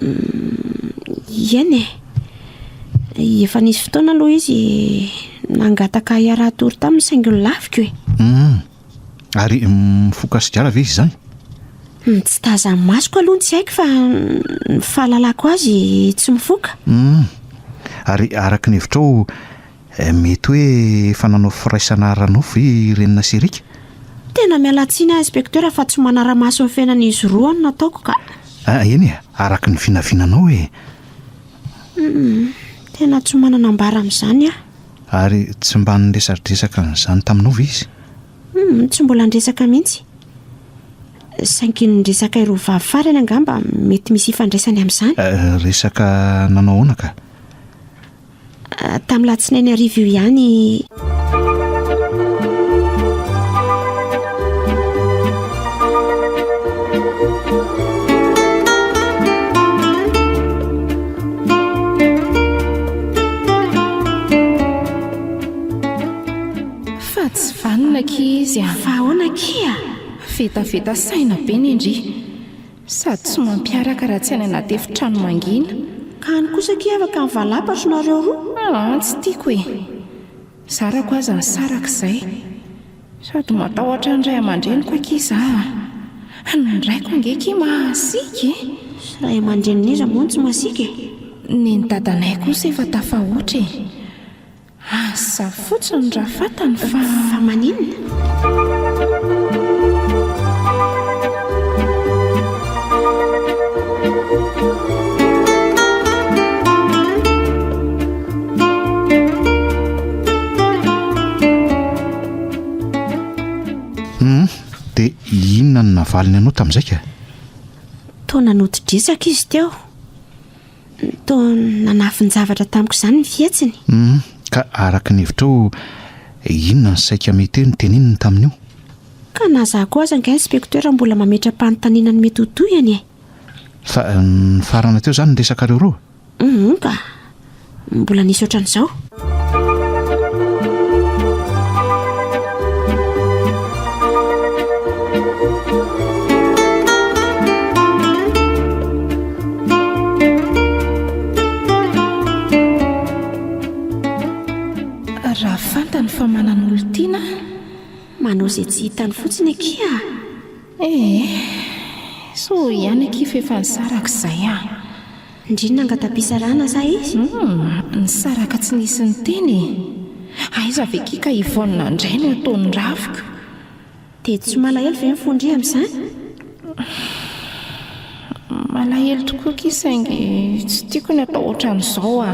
Eny e, efa nisy fotoana aloha izy nangataka iarahatory tamin'ny saingony laviko e. Ary mifoka sidrara ve izy zany? Tsy tazany masoko aloha tsy haiko fa ny fahalalako azy tsy mifoka. Ary araka ny hevitrao mety hoe efa nanao firaisana ranao ve renina sy Erika? Tena mialatsiny ahy inspecteur fa tsy manara-maso ny fiainan'izy roa no nataoko ka. Eny e, araka ny vinavinanao e. Tena tsy manana ambara amin'izany aho. Ary tsy mba niresadresaka n'izany taminao ve izy? Tsy mbola nresaka mihitsy. Saingy nresaka ireo vavy farany angamba mety misy ifandraisany amin'izany. Resaka nanao ahoana ka? Tamin'ny latsinainy arivo io ihany. Fa tsy vanina ki izy a. Fa ahoana kia? Vetaveta saina be ny ndry. Sady tsy mampiaraka raha tsy any anaty efitrano mangina. Ka any kosa kia afaka ny valapatra nareo roa? Tsy tiako e. Sarako aza ny saraka izay. Sady matahotra ny ray aman-dreniko akiza. Ny raiko angeky masika e. Ray aman-dreniniza moa tsy masika e. Ny dadanay kosa efa tafahoatra e. Asa fotsiny raha fatany fa maninona? Dia inona no navaliny anao tamin'izay ka? Tao nanodidresaka izy teo. Tao nanafin-javatra tamiko izany ny fietsiny. Ka araka ny hevitrao inona ny saika mety hoe ny tenininy tamin'io? ka naza koa aza nga inspektera mbola mametra-panontaniana ny mety hotoyany e. Fa ny farana teo izany nyresaka reo roa? Ka mbola nisy ohatran'izao. Raha fantany fa manan'olo tiana manao izay tsy hitany fotsiny akia. so ihany akify efa nisaraka izay indrina angatapisarana za izy. Nisaraka tsy nisy ny teny aiza ve kika Yvonne indray no ataony rafika dia tsy malahelo ve mifondria amin'izany? malahelo tokoa kisaingy tsy tiako ny atao ohatran'izao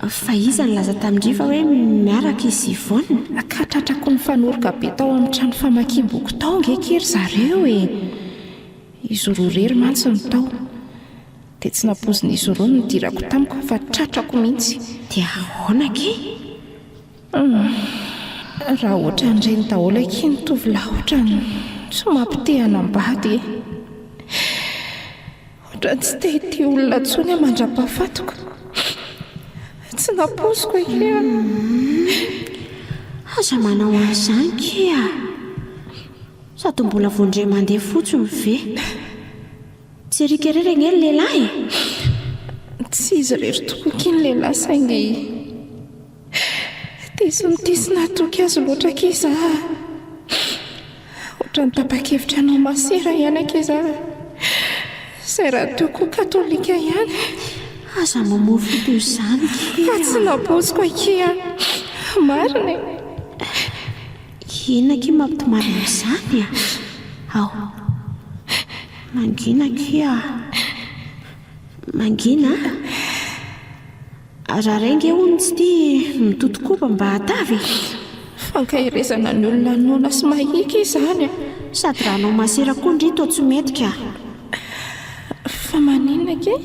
fa iza nilaza tamindry fa hoe miaraka izy Yvonne? Akatratrako ny fanoroka be tao amin'ny trano famakiam-boky tao ngekery zareo izy roa rery mantsy ny tao dia tsy napozin'izy roa no nidirako tamiko fa tratrako mihitsy. Dia ahoana ke? Raha ohatra indray ny daholo aky ny tovolahy ohatrany tsy mampitehana ambady ohatrany tsy te-ty olona ntsony mandra-pahafatoko tsy napoziko ake aza manao an'izany ke sady mbola voandre mandeha fotsiny ve? Tsy rikerery ny lehilahy? Tsy izy rery tokoa ky ny lehilahy saingy tisy toky azy loatra kiza ohatrany tapa-kevitra anao masera ihany akiza izay raha toko katolika ihany. Aza mamofo toy izany fa tsy napoziko aky marina inona ky mampitomany izany ao mangina ky mangina raha renge hono tsy tia mitotokopa mba hatavy fankahirezana ny olona nona sy mahika izany sady raha anao masera koa ndry to tsy mety ka fa maninona ke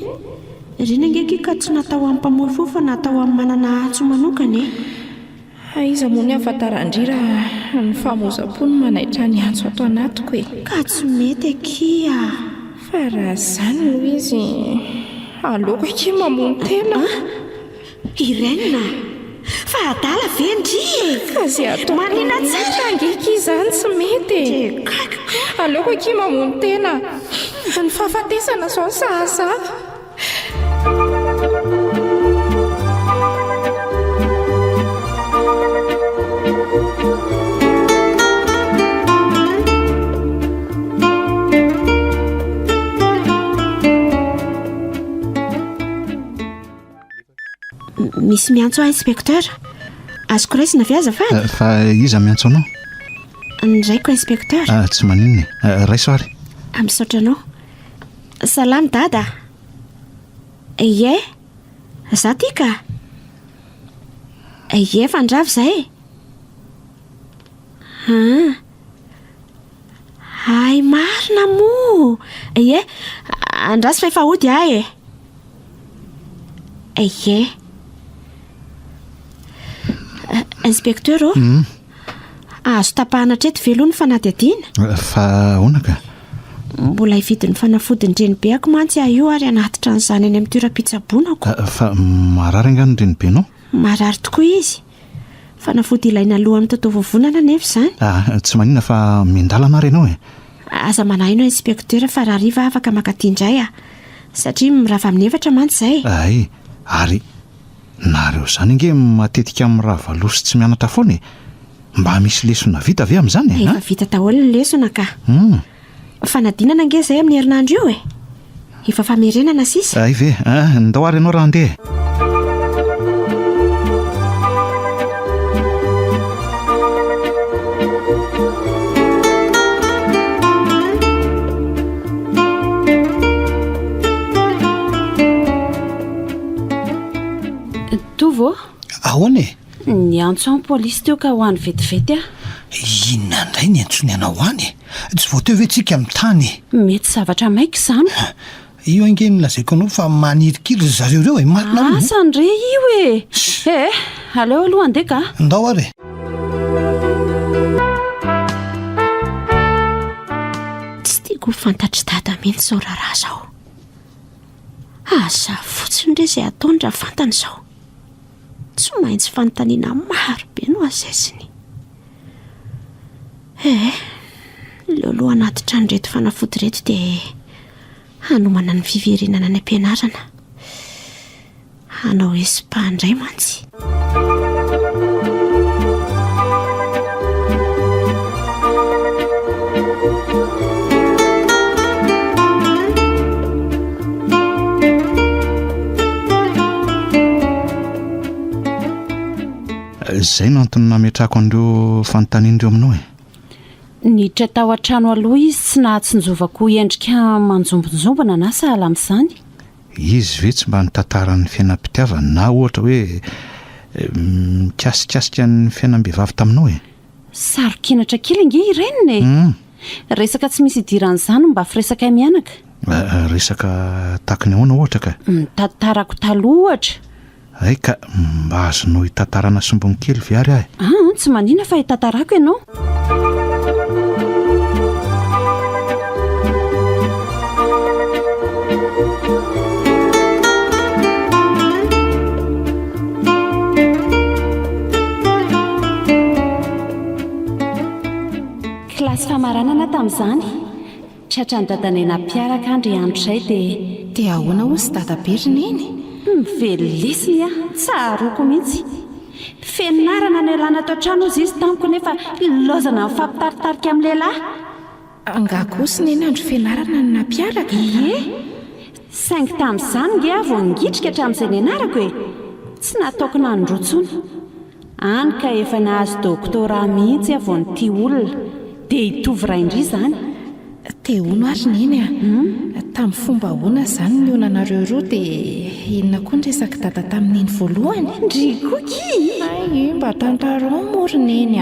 rina ngeky ka tsy natao amin'ny mpamory fo fa natao amin'ny manana atso manokany aiza moa ny afantarandry raha ny fahamoza-po ny manaitra ny antso ato anatiko ka tsy mety akia fa raha izany no izy aleoko aky mamono tena irenina fa adala vendry fa zay atao manina tsara ngeky izany tsy mety aleoko aky mamono tena ny fahafatesana zao sahaza misy miantso inspekteur azoko raisina ve azafady? Fa iza miantso anao? Ndraiko inspekteur. Tsy maninona raiso ary misaotra anao. Salamy dada. Ie za ty ka ie fandravo zay ay marina mo ie andrasy fa efa hody ahy ie inspekteur azo tapahana treto veloha ny fanadihadiana fa onaka mbola hividin'ny fanafodiny renibe ako mantsy io ary anatitra n'izany any amin'ny toeram-pitsaboanako fa marary angano renibe anao? Marary tokoa izy fanafody ilaina aloha amin'ny totovovonana nefa izany tsy maninona fa mindalana ary ianao aza manahinao inspekteur fa raha riva afaka makatindray satria mirava amin'ny efatra mantsy izay ay ary nareo izany nge matetika amin'ny raha valosy tsy mianatra foana mba misy lesona vita ve amin'izany efa vita daholo ny lesona ka fanadinana nge izay amin'ny herinandro io efa famerenana sisa ay ve ndao ary ianao raha andeha tovo ahoana ny antso amin'ny polisy teo ka ho any vetivety inona indray ny antsony anao hoany tsy voateo ve tsika amin'ny tany mety zavatra maika izany io ange nilazaiko anao fa manirikiry zareo reo marina asandre io aleo aloha andeha ka ndao ary Saingy fantatry dada mihitsy zao raharaha zao. Aza fotsiny ndre izay ataony raha fantany izao. Tsy maintsy fanontaniana maro be no azaiziny. Leoloha anaty trano reto fanafody reto dia hanomana ny fiverenana ny ampianarana. Hanao espa indray mantsy. Izay no antony nametrako an'ireo fanontanian'ireo aminao e. Niditra tao an-trano aloha izy tsy nahatsinjovako endrika manjombonjombona na sahala amin'izany. Izy ve tsy mba nitantarany fiainam-pitiavana na ohatra hoe mikasikasika ny fiainam-behivavy taminao e? Sarokinatra kely nge ireniny e. Resaka tsy misy idiran'izany mba firesaka mianaka. Resaka takiny ahoana ohatra ka? Tantarako taloha ohatra. Ay ka mba azonao hitantarana sombony kely viary ahy. Tsy manina fa hitantarako ianao. Kilasy famaranana tamin'izany. Tratra ny dadanay nampiaraka andry andro izay dia ahoana hozy dadaberina iny? Velesiny tsaroko mihitsy. Fianarana ny elana tao trano izy tamiko nefa lozana mifampitaritarika amin'ny lehilahy. Angakosiny eny andro fianarana ny nampiaraka. Saingy tamin'izany nge avo ngitrika hatramin'izay nianarako e. Tsy nataoko nandrotsony. Any ka efa nahazo doktora mihitsy avo nyity olona. Dia hitovy ray indry izany. Te hono ary neny tamin'ny fomba hoana izany ny onanareo roa dia inona koa ny resaka dada tamin'iny voalohany? Ndrikoky! Ay, mba tantarao morina eny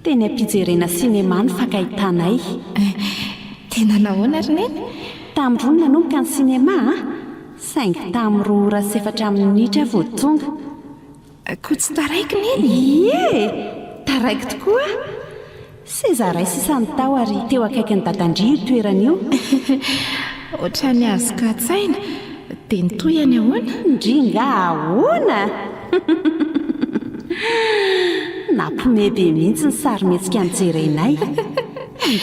Teny ampijerena sinema ny fakaitanay. Tena nahoana ary neny? Tamin'irony nanomboka ny sinema saingy tamin'ny 2:08 minitra vao tonga. Koa tsy taraiky neny? Taraiky tokoa. Sezaray sisany tao ary teo akaiky ny dadandry io toeran'io. Ohatrany azo katsaina dia nitoy any ahoana? Ndringa ahoana? Nampomebe mihitsy ny sarymetsika nijerenay.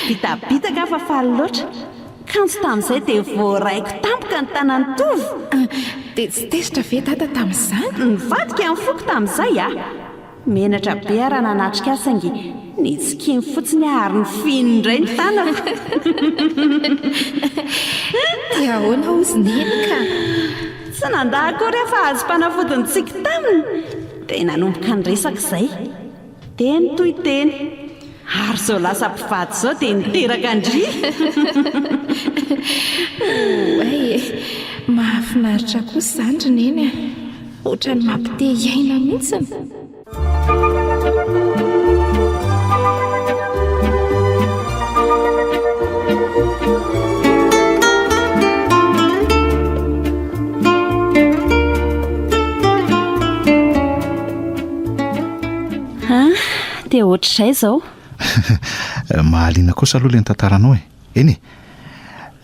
Bitabitaka fa faly loatra. Kanto tamin'izay dia voaraiko tampoka ny tanany tovy. Dia tsy tesitra ve dada tamin'izany? Nivadika amin'ny foko tamin'izay menatra be raha nanatrika saingy nitsikiny fotsiny ary ny finy indray ny tanako. Dia ahoana hozy neny ka? Tsy nandahako rehefa azo mpanafodiny tsika taminy dia nanomboka ny resaka izay. Teny toy teny. Ary izao lasa mpivady izao dia niteraka andry. Mahafinaritra kosa izany ry neny. Ohatrany mampite hiaina mihitsiny. Dia ohatr'izay izao. Mahaliana kosa aloha ilay nitantaranao e. Eny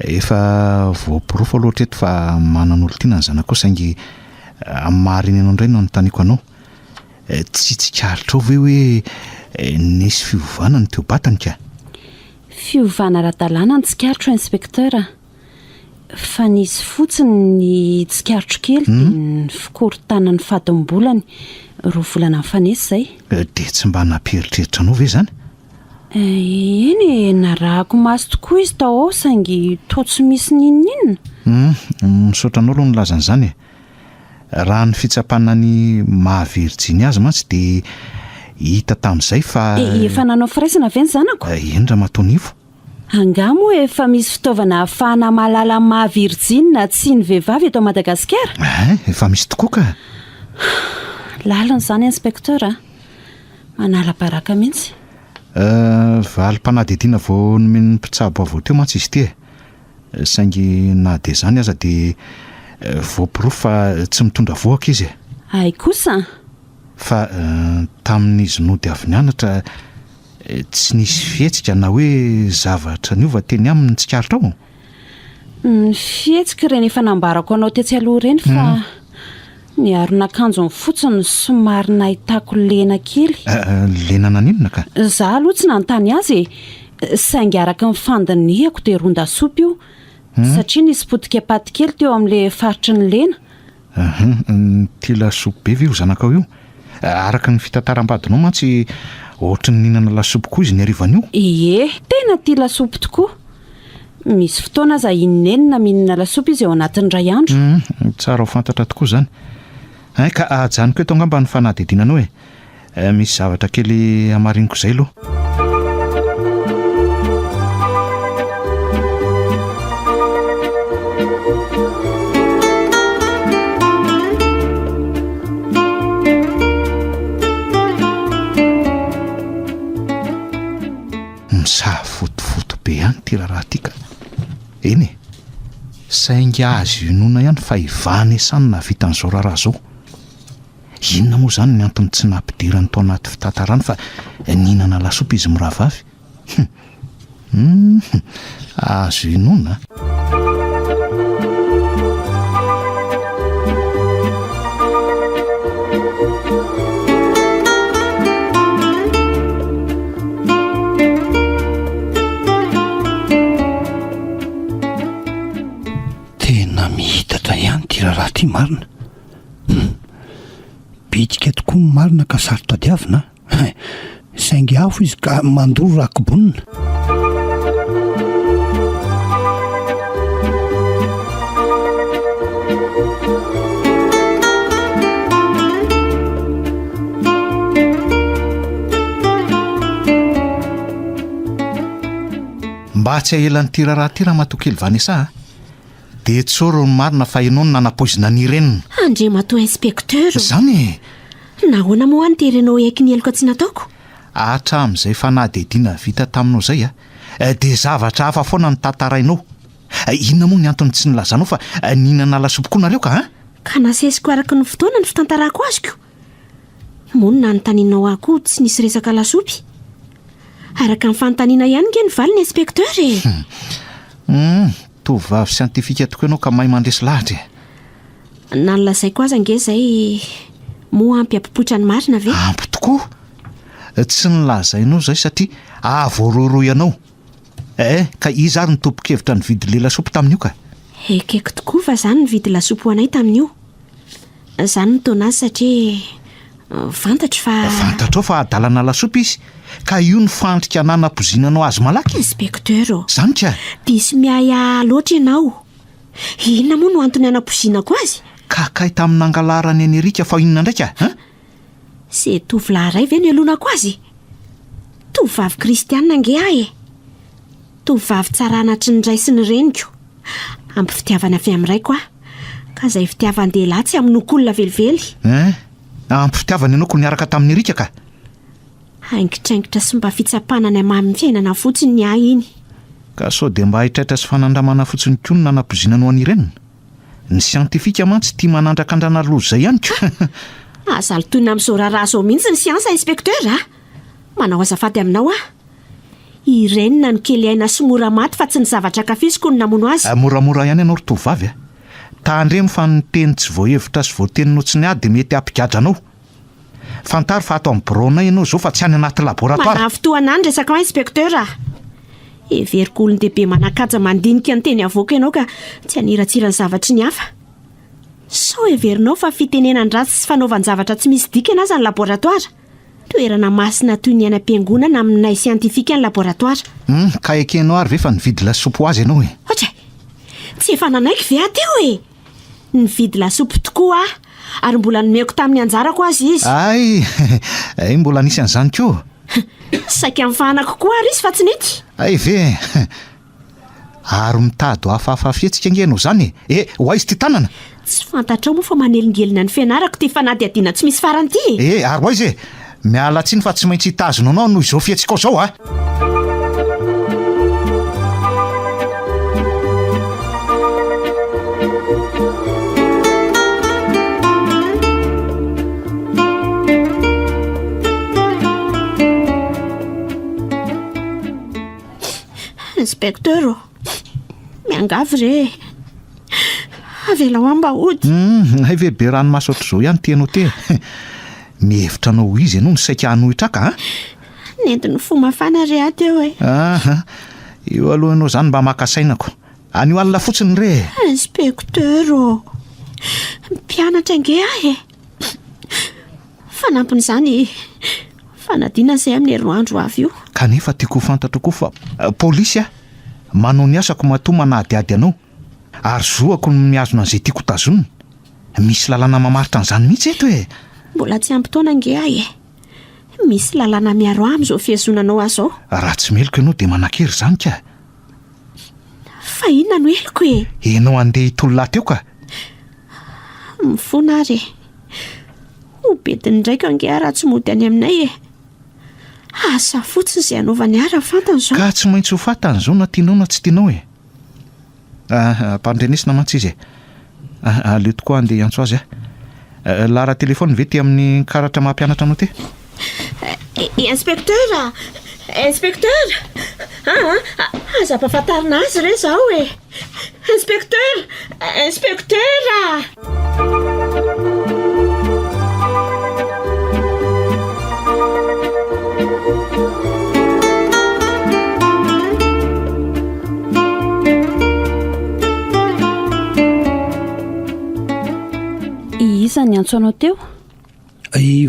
efa voaporofo loatra eto fa manan'olo tiana ny zanako saingy amin'ny maharenanao indray no anontaniako anao. Tsy tsikaritra ve hoe nisy fiovana ny teo batany ka? Fiovana ara-dalàna ny tsikaritra inspektera. Fa nisy fotsiny ny tsikarotro kely ny fikorontanany fadim-bolany 2 volana mifanesy izay. Dia tsy mba namperitreritra anao ve izany? Eny narahako maso tokoa izy tao ao saingy toa tsy misy ninonninona. Misaotra anao aloha nilaza an'izany e. Raha ny fitsapana ny mahaveritsiny azy mantsy dia hita tamin'izay fa efa nanao firaisana ve ny zanako? Endra matonivo. Angamo efa misy fitaovana ahafahana mahalala mahavirjina tsy ny vehivavy eto Madagasikara? Efa misy tokoa ka. Lalina izany inspektera. Manala baraka mihitsy. Valim-panadihadiana vao nomeny mpitsabo avao teo mantsy izy ity e. Saingy na dia izany aza dia voaporofo fa tsy mitondra voaka izy e. Ay kosa? Fa tamin'izy nody avy nianatra tsy nisy fihetsika na hoe zavatra niova teny aminy tsikaritra ao? Ny fihetsika ireny efa nambarako anao tetsy aloha ireny fa ny aron'akanjo ny fotsiny somary nahitako lena kely. Lena naninona ka? Za aloha tsy nanontany azy saingy araka ny fandinihako dia ron-dasopy io satria nisy potika paty kely teo amin'le faritry ny lena. Ty lasopy be ve io zanakao io? Araka ny fitantaram-badinao mantsy ohatry ny ninana lasopy koa izy ny arivan'io. Ie, tena ty lasopy tokoa. Misy fotoana aza inenina mihinana lasopy izy eo anatin'ny ray andro. Tsara ho fantatra tokoa zany. Ka ajanoko eto angamba ny fanadidinanao misy zavatra kely hamariniko izay aloha. Misaha fotofoto be ihany ty raha tika. Eny e, saingy azo inona ihany fa ivana esanina vita an'izao raharaha zao. Inona moa zany ny antony tsy nampidirany tao anaty fitantarany fa ninana lasopy izy mirahavavy? Azo inona? Tena mihitatra ihany ty raha ty marina. Bitika tokoa ny marina ka sarotra diavina. Saingy afo izy ka mandoro rakobonina. Mba tsy ahelan'ity raha ty raha matokely vanesa dia tsoro ny marina fa ianao no nanapoizina ny renina. Andriamato inspekteur. Zany nahoana moa any terenao eky ny eloko tsy nataoko? hatramin'izay fanadihadiana vita taminao izay dia zavatra hafa foana ny tantarainao. Inona moa ny antony tsy nilazanao fa ninana lasopy koa nareo ka? Ka nasesiko araka ny fotoana ny fitantarako azoko. Monina ny taninao akoho tsy nisy resaka lasopy. Araka ny fanontaniana ihany nge ny valy ny inspekteur tovavy siantifika tokoa ianao ka mahay mandresy lahatra. Na nolazaiko aza nge zay moa ampy ampipoitra ny marina ve? Ampy tokoa. Tsy nilazainao zay satria avoaroro ianao. Ka izy ary ny tompo-kevitra ny vidy le lasopy tamin'io ka? Ekeko tokoa fa zany ny vidy lasopy ho anay tamin'io. Zany ny taona azy satria fantatro fa... Fantatrao fa adalana lasopy izy ka io ny fandrika nanampozinanao azy malaky. Inspekteur zany ka? Diso miaya loatra ianao. Inona moa no antony anampozinako azy? Kakay tamin'ny angalarany Amerika fa inona ndraika? Se tovolahy ray ve no elonako azy? Tovavy kristianina nge ahy tovavy tsara anatry ny ray sy ny reniko. Ampy fitiavana avy amin'ray koa. Ka izay fitiavan-dehilahy tsy amin'olona velively. Ampy fitiavana ianao ko niaraka tamin'ny Erika ka? Haingitraingitra sy mba fitsapana ny mamy fiainana fotsiny ny ahy iny. Ka sao dia mba hitraitra sy fanandramana fotsiny koa no nanampozinanao any renina. Ny siantifika mantsy tia manandrakandrana loza ihany ka. Azaly toyna amin'izao raharaha zao mihitsy ny siansa inspekteur manao azafady aminao I renina ny kely aina sy mora maty fa tsy ny zavatra kafisiko ny namono azy. Moramora ihany ianao ry tovavy tandremo fa ny teny tsy voahevitra sy voateninao tsy niady dia mety ampigadranao. Fantaro fa ato amin'ny bureau-nay ianao zao fa tsy any anaty laboratoire. Manafitoana any resaka inspekteur everiko olon-dehibe manakaja mandinika ny teny avoaka ianao ka tsy haniratsira ny zavatry ny hafa. Sao everinao fa fitenenandratsy sy fanaovan-javatra tsy misy dikana aza ny laboratoire. Toerana masina toy ny ainam-piangonana aminay siantifika ny laboratoire. Ka ekenao ary ve fa nividy lasopy ho azy ianao Otra, tsy efa nanaiky ve ateo nividy lasopy tokoa ary mbola nomeko tamin'ny anjarako azy izy. Ay mbola nisy an'izany koa. Saika mifahanako koa ary izy fa tsy nety. Ay ve ary mitady ho hafahafa fihetsika nge ianao zany ho aizy ty tanana. Tsy fantatrao moa fa manelingelina ny fianarako ty fanadihadiana tsy misy farany ty. Ary ho aizy miala tsiny fa tsy maintsy hitazona anao noho izao fihetsika ao zao inspektera miangavy re avela ho ambahody ay ve be ranomasy ohatr'izao ihany tianao te mihevitra anao izy ianao ny saika hanohitraka a nentiny fo mafana re aty eo e aha eo aloha ianao zany mba makasainako anio alina fotsiny re inspektera mpianatra nge ahy e fanampin'izany fanadina izay amin'ny herinandro avy io kanefa tiako ho fantatra koa fa polisy a manao ny asako matoa manahadiady anao ary zoako no miazona an'izay tiako tazonina misy lalàna mamaritra an'izany mihitsy eto e mbola tsy ampitoana nge ahy e misy lalàna miaro amin'izao fiazonanao azy ao raha tsy meloko ianao dia manan-kery zany ka fa inona no eloko e ianao andeha hitolona teo ka mifona ary ho bediny ndraika ange raha tsy mody any aminay e asa fotsiny izay anaovany ara fantany izao ka tsy maintsy ho fantan'izao na tianao na tsy tianao e mpandrenesina mantsy izy e aleo tokoa andeha antso azy a lara telefony ve ty amin'ny karatra mampianatra anao te inspektera aza mpahafantarina azy re zaho e inspektera izany antso anao teo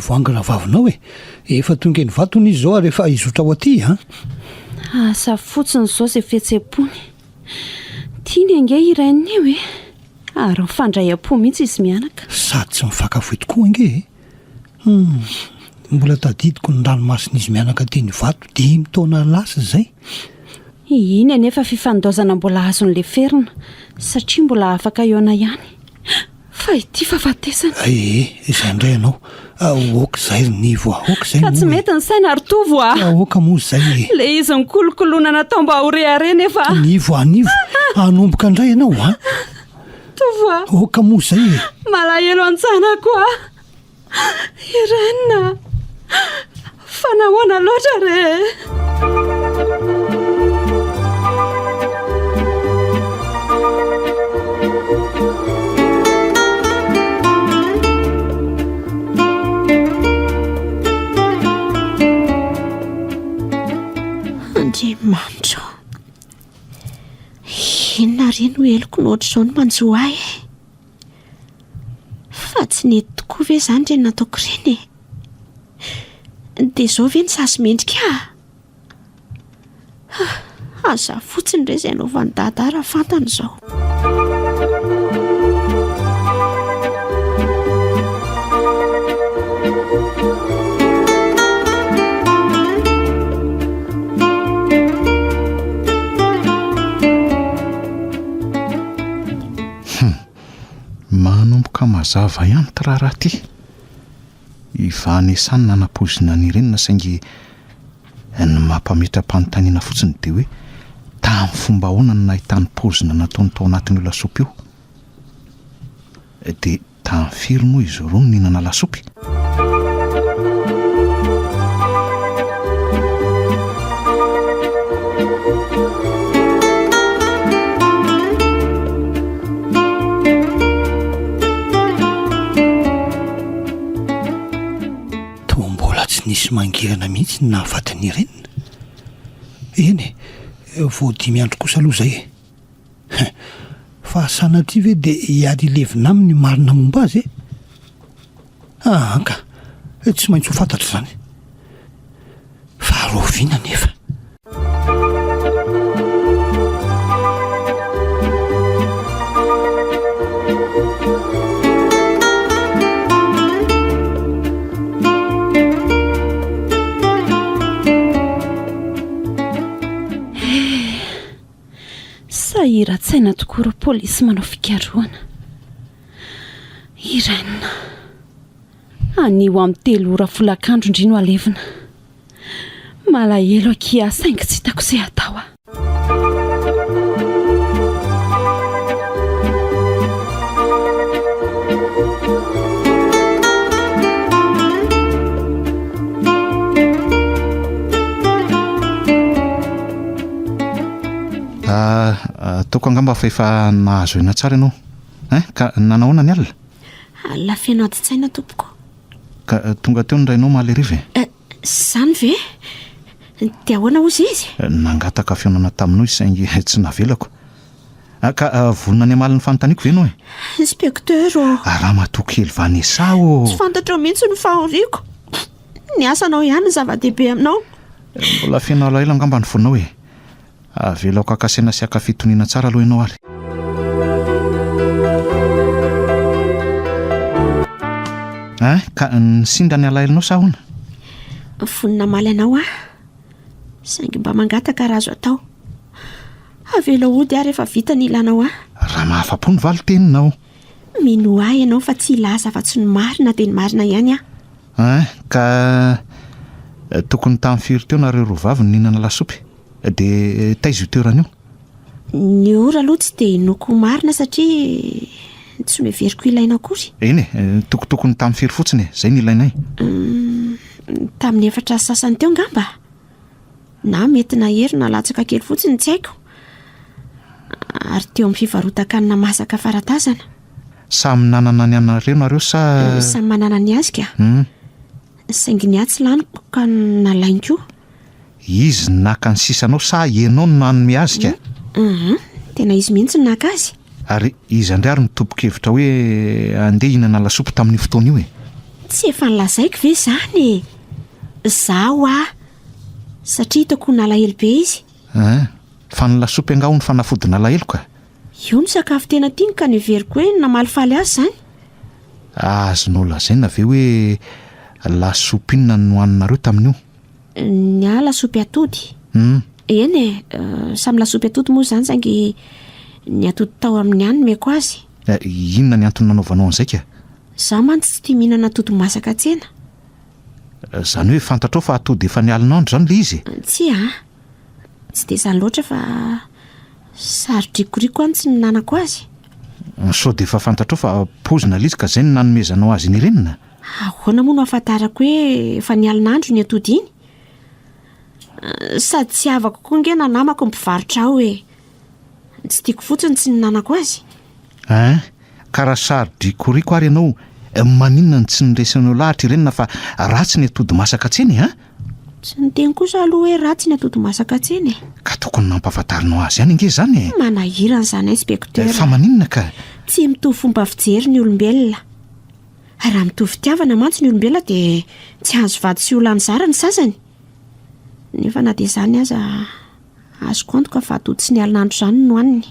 voangana vavinao e efa tonga ny vatony izy zao ary efa izotra ao aty a asa fotsiny izao izay fihetsem-pony tiany ange irain'io e ary mifandray am-po mihitsy izy mianaka sady tsy mifakavoe tokoa ange mbola tadidiko ny ranomasina izy mianaka teny vato dia mitaona lasa zay iny anefa fifandaozana mbola azon'le ferina satria mbola afaka eona ihany fa ity fahafatesana izay indray ianao aoka zay nivo aoka zay ka tsy mety ny saina ary tovo aoka moa zay le izy nykolokoloana natao mba horehare nefa nivo anomboka indray ianao a tovo aoka moa zay malahelo antsanako irenina fanahoana loatra re andriamanitra inona reny ho eloko nohatr'izao ny manjo ahy fa tsy nety tokoa ve izany reny nataoko ireny dia izao ve ny sasy mendrika aza fotsiny re izay anaovan'ny dada raha fantany izao manomboka mazava ihany ty raharaha ty ivany esany nanapozina ny renina saingy ny mampametram-panontaniana fotsiny dia hoe tamin'ny fomba ahoana no nahitany pozina nataony tao anatin'io lasopy io dia tamin'ny firy moa izy roa no nihinana lasopy nisy mangirana mihitsy nahafatany renina eny voadimy andro kosa aloha zay fa sanaty ve dia hiady ilevina aminy marina momba azy ka tsy maintsy ho fantatra zany fa roviana nefa ira-tsaina tokoa ro polisy manao fikaroana irainina anio amin'ny 3 ora folakandro indrino alevina malahelo akia saingy tsy hitako izay atao angamba fa efa nahazo ena tsara ianao ka nanahoana ny alina lafenao ady-tsaina tompoko ka tonga teo nrainao mahaleriva zany ve dia ahoana ozy izy nangataka fionana taminao izy saingy tsy navelako ka vonona ny amaliny fanontaniako ve ianao inspecteur raha matokely vanesa o tsy fantatra eo mihitsy ny fahoriako ny asanao ihany ny zava-dehibe aminao mbola fianao alahelo angamba ny fonao avelako akasaina sy akafitoniana tsara aloha ianao ary ka nisindra ny alahelinao sa hoana vonina maly anao saingy mba mangataka raha azo atao avela ody ary efa vita ny ilanao raha mahafa-po ny valo teninao mino ahy ianao fa tsy ilaza afa-tsy ny marina dia ny marina ihany ka tokony tamin'ny firy teo nareo roa vavy ny ninana lasopy dia taizy io teoran'io ny ora aloha tsy dia noko marina satria tsy meveriko ilaina akory eny tokotokony tamin'ny firy fotsiny zay ny ilainay tamin'ny efatra sasany teo ngamba na mety nahery na latsaka kely fotsiny tsy haiko ary teo amin'ny fivarotan-kanina masaka faratazana samy nanana ny anareo nareo sa samy manana ny azy ka saingy ny atsy laniko ka nalainko izy naka ny sisanao sa ianao no nanome azy ka tena izy mihitsy ny naka azy ary izy andray ary nitombokevitra hoe andeha hinana lasopy tamin'ny fotoana io tsy efa nylazaiko ve zany zaho satria hitako nalahelo be izy fa ny lasopy angao ny fanafodina alahelo ka io ny sakafo tena tiany ka neveriko hoe namalifaly azy zany azonao lazaina ve hoe lasopy inona no hoaninareo tamin'io ny lasopy atody eny samy lasopy atody moa zany saingy ny atody tao amin'ny any meko azy inona ny antony nanaovanao an'izay ka za mantsy tsy tia mihinana atody masaka tsena zany hoe fantatrao fa atody efa ny alinandro zany le izy tsy tsy dia zany loatra fa sarodrikoriko any tsy ninanako azy sao dia efa fantatrao fa pozina lizy ka zay ny nanomezanao azy ny renina ahoana moa no ahafantarako hoe efa ny alinandro ny atody iny sady tsy avako koa nge nanamako mpivarotra aho tsy tiako fotsiny tsy ninanako azy ka raha sarodrikoriko ary ianao maninona ny tsy niresanao lahatra irenina fa ratsy ny atody masaka tseny tsy niteny kosa aloha hoe ratsy ny atody masaka tseny ka tokony nampafatarinao azy ihany nge zany manahirana zany inspecteur fa maninona ka tsy mitovy fomba fijery ny olombelona raha mitovy fitiavana mantsy ny olombelona dia tsy azo vady sy olany zara ny sasany nefa na dia zany aza azoko antoka fa atody sy ny alinandro zany no aniny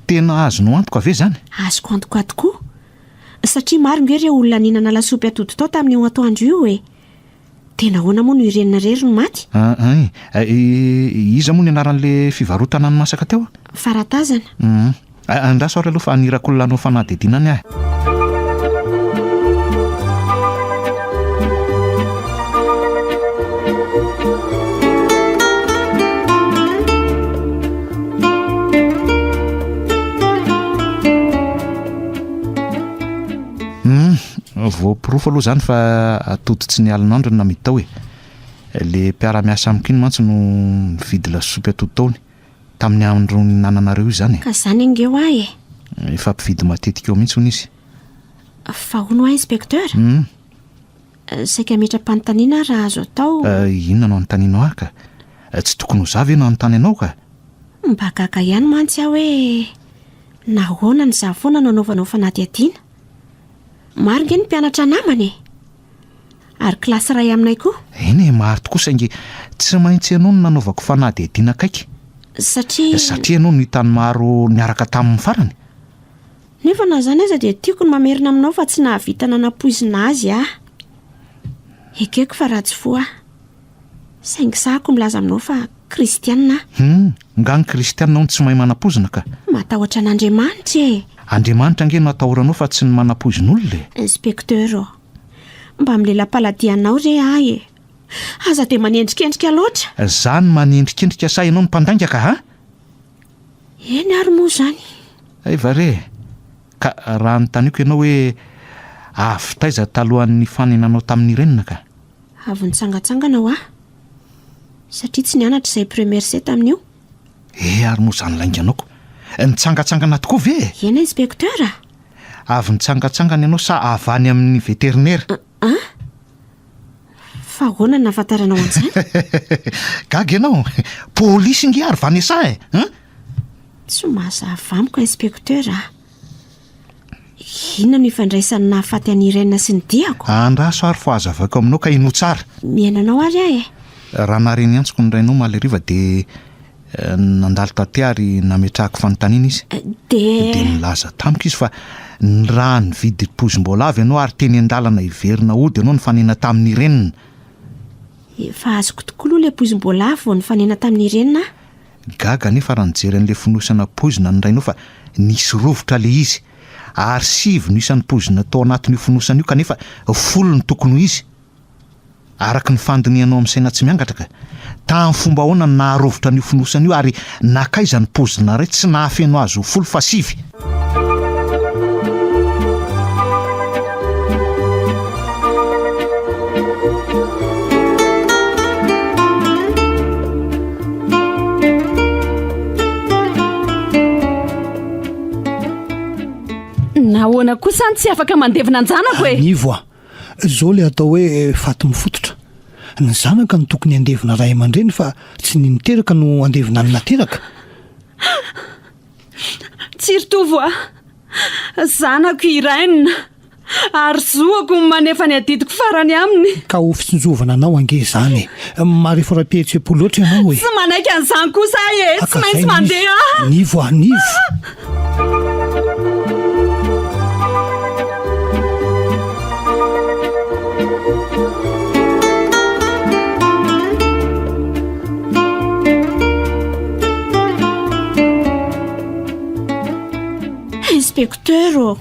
tena azonao antoka ve zany azoko antoka tokoa satria maro ngery olona ninana lasopy atody tao tamin'io atoandro io tena ahoana moa no irenina rery no maty iza moa ny anaran'le fivarotana ny masaka teo faratazana andraso ary aloha fa anirako olonanao fanadidinany ahy voapirofo aloha zany fa atody tsy ny alinandro na mety tao le mpiara-miasa amikiny mantsy no mividy lasopy atody taony tamin'ny andro ny nananareo io zany ka zany angeo ahy efa mpividy matetika eo mihitsy hony izy fa hono inspecteur saika metra-panontaniana raha azo atao inona no anontanianao ahy ka tsy tokony ho za ve no anontany anao ka mba gaga ihany mantsy aho hoe nahoana ny za foana nanaovanao fanadihadiana maro nge ny mpianatra namany ary kilasy ray aminay koa eny maro tokoa saingy tsy maintsy ianao no nanaovako fanadihadiana akaiky satria ianao no hitany maro niaraka tamin'ny farany nefa na zany aza dia tiako ny mamerina aminao fa tsy nahavita nanapoizina azy ekeko fa ratsy foa saingy sahako milaza aminao fa kristianina nga ny kristianina no tsy mahay manapozina ka matahotra an'Andriamanitra Andriamanitra nge no atahoranao fa tsy ny manapozon'olona inspecteur mba milela-paladianao re ahy aza dia manendrikendrika loatra zany manendrikendrika sa ianao ny mpandaingaka eny ary moa zany vare ka raha nytaniko ianao hoe avitaiza talohan'ny faninanao tamin'ny renina ka avy nitsangatsangana ho satria tsy nianatra izay première set tamin'io ary moa zany lainganako nitsangatsangana tokoa ve? Ena inspektera? Avy nitsangatsangana ianao sa avy any amin'ny veterinera? Fa ahoana ny nahafantaranao an'izany? Gaga ianao, pôlisy nge ary Vanessa e. Tsy mahazava amiko inspektera. Inona no ifandraisan'ny nahafaty an'i Irène sy ny diako? Andraso ary fahazavako aminao ka ino tsara. Miainanao ary ahy e. Raha nareny antsoko ny rainao maleriva dia nandalo taty ary nametrahako fanontaniana izy. Dia nilaza tamiko izy fa ny raha nividy pozim-boalavo ianao ary teny an-dalana hiverina ody ianao nifanena tamin'ny Irène. Efa azoko tokoa aloha ilay pozim-boalavo vao nifanena tamin'ny Irène. Gaga nefa raha nijery an'ilay fonosana pozina ny rainao fa nisy rovotra le izy ary 7 no isan'ny pozina tao anatin'io fonosana io kanefa 10 ny tokony ho izy. Araka ny fandinianao amin'ny saina tsy miangatra ka tamin'ny fomba ahoana naharovitra n'io fonosana io ary nakaiza ny pozina ray tsy nahafeno azy ho 10 fa 7. Nahoana kosa ny tsy afaka mandevina anjanako e? Nivo zao le atao hoe faty mifototra. Ny zanaka no tokony andevina ray aman-dreny fa tsy ny niteraka no andevina ny nateraka. Tsiritovo zanako Irène ary zoako manefa ny adidiko farany aminy. Ka ho fitsinjovana anao ange zany e. Marefo rapehetsepo loatra ianao e. Tsy manaiky an'izany kosa e, tsy maintsy mandeha. Nivo nivo. Inspektera,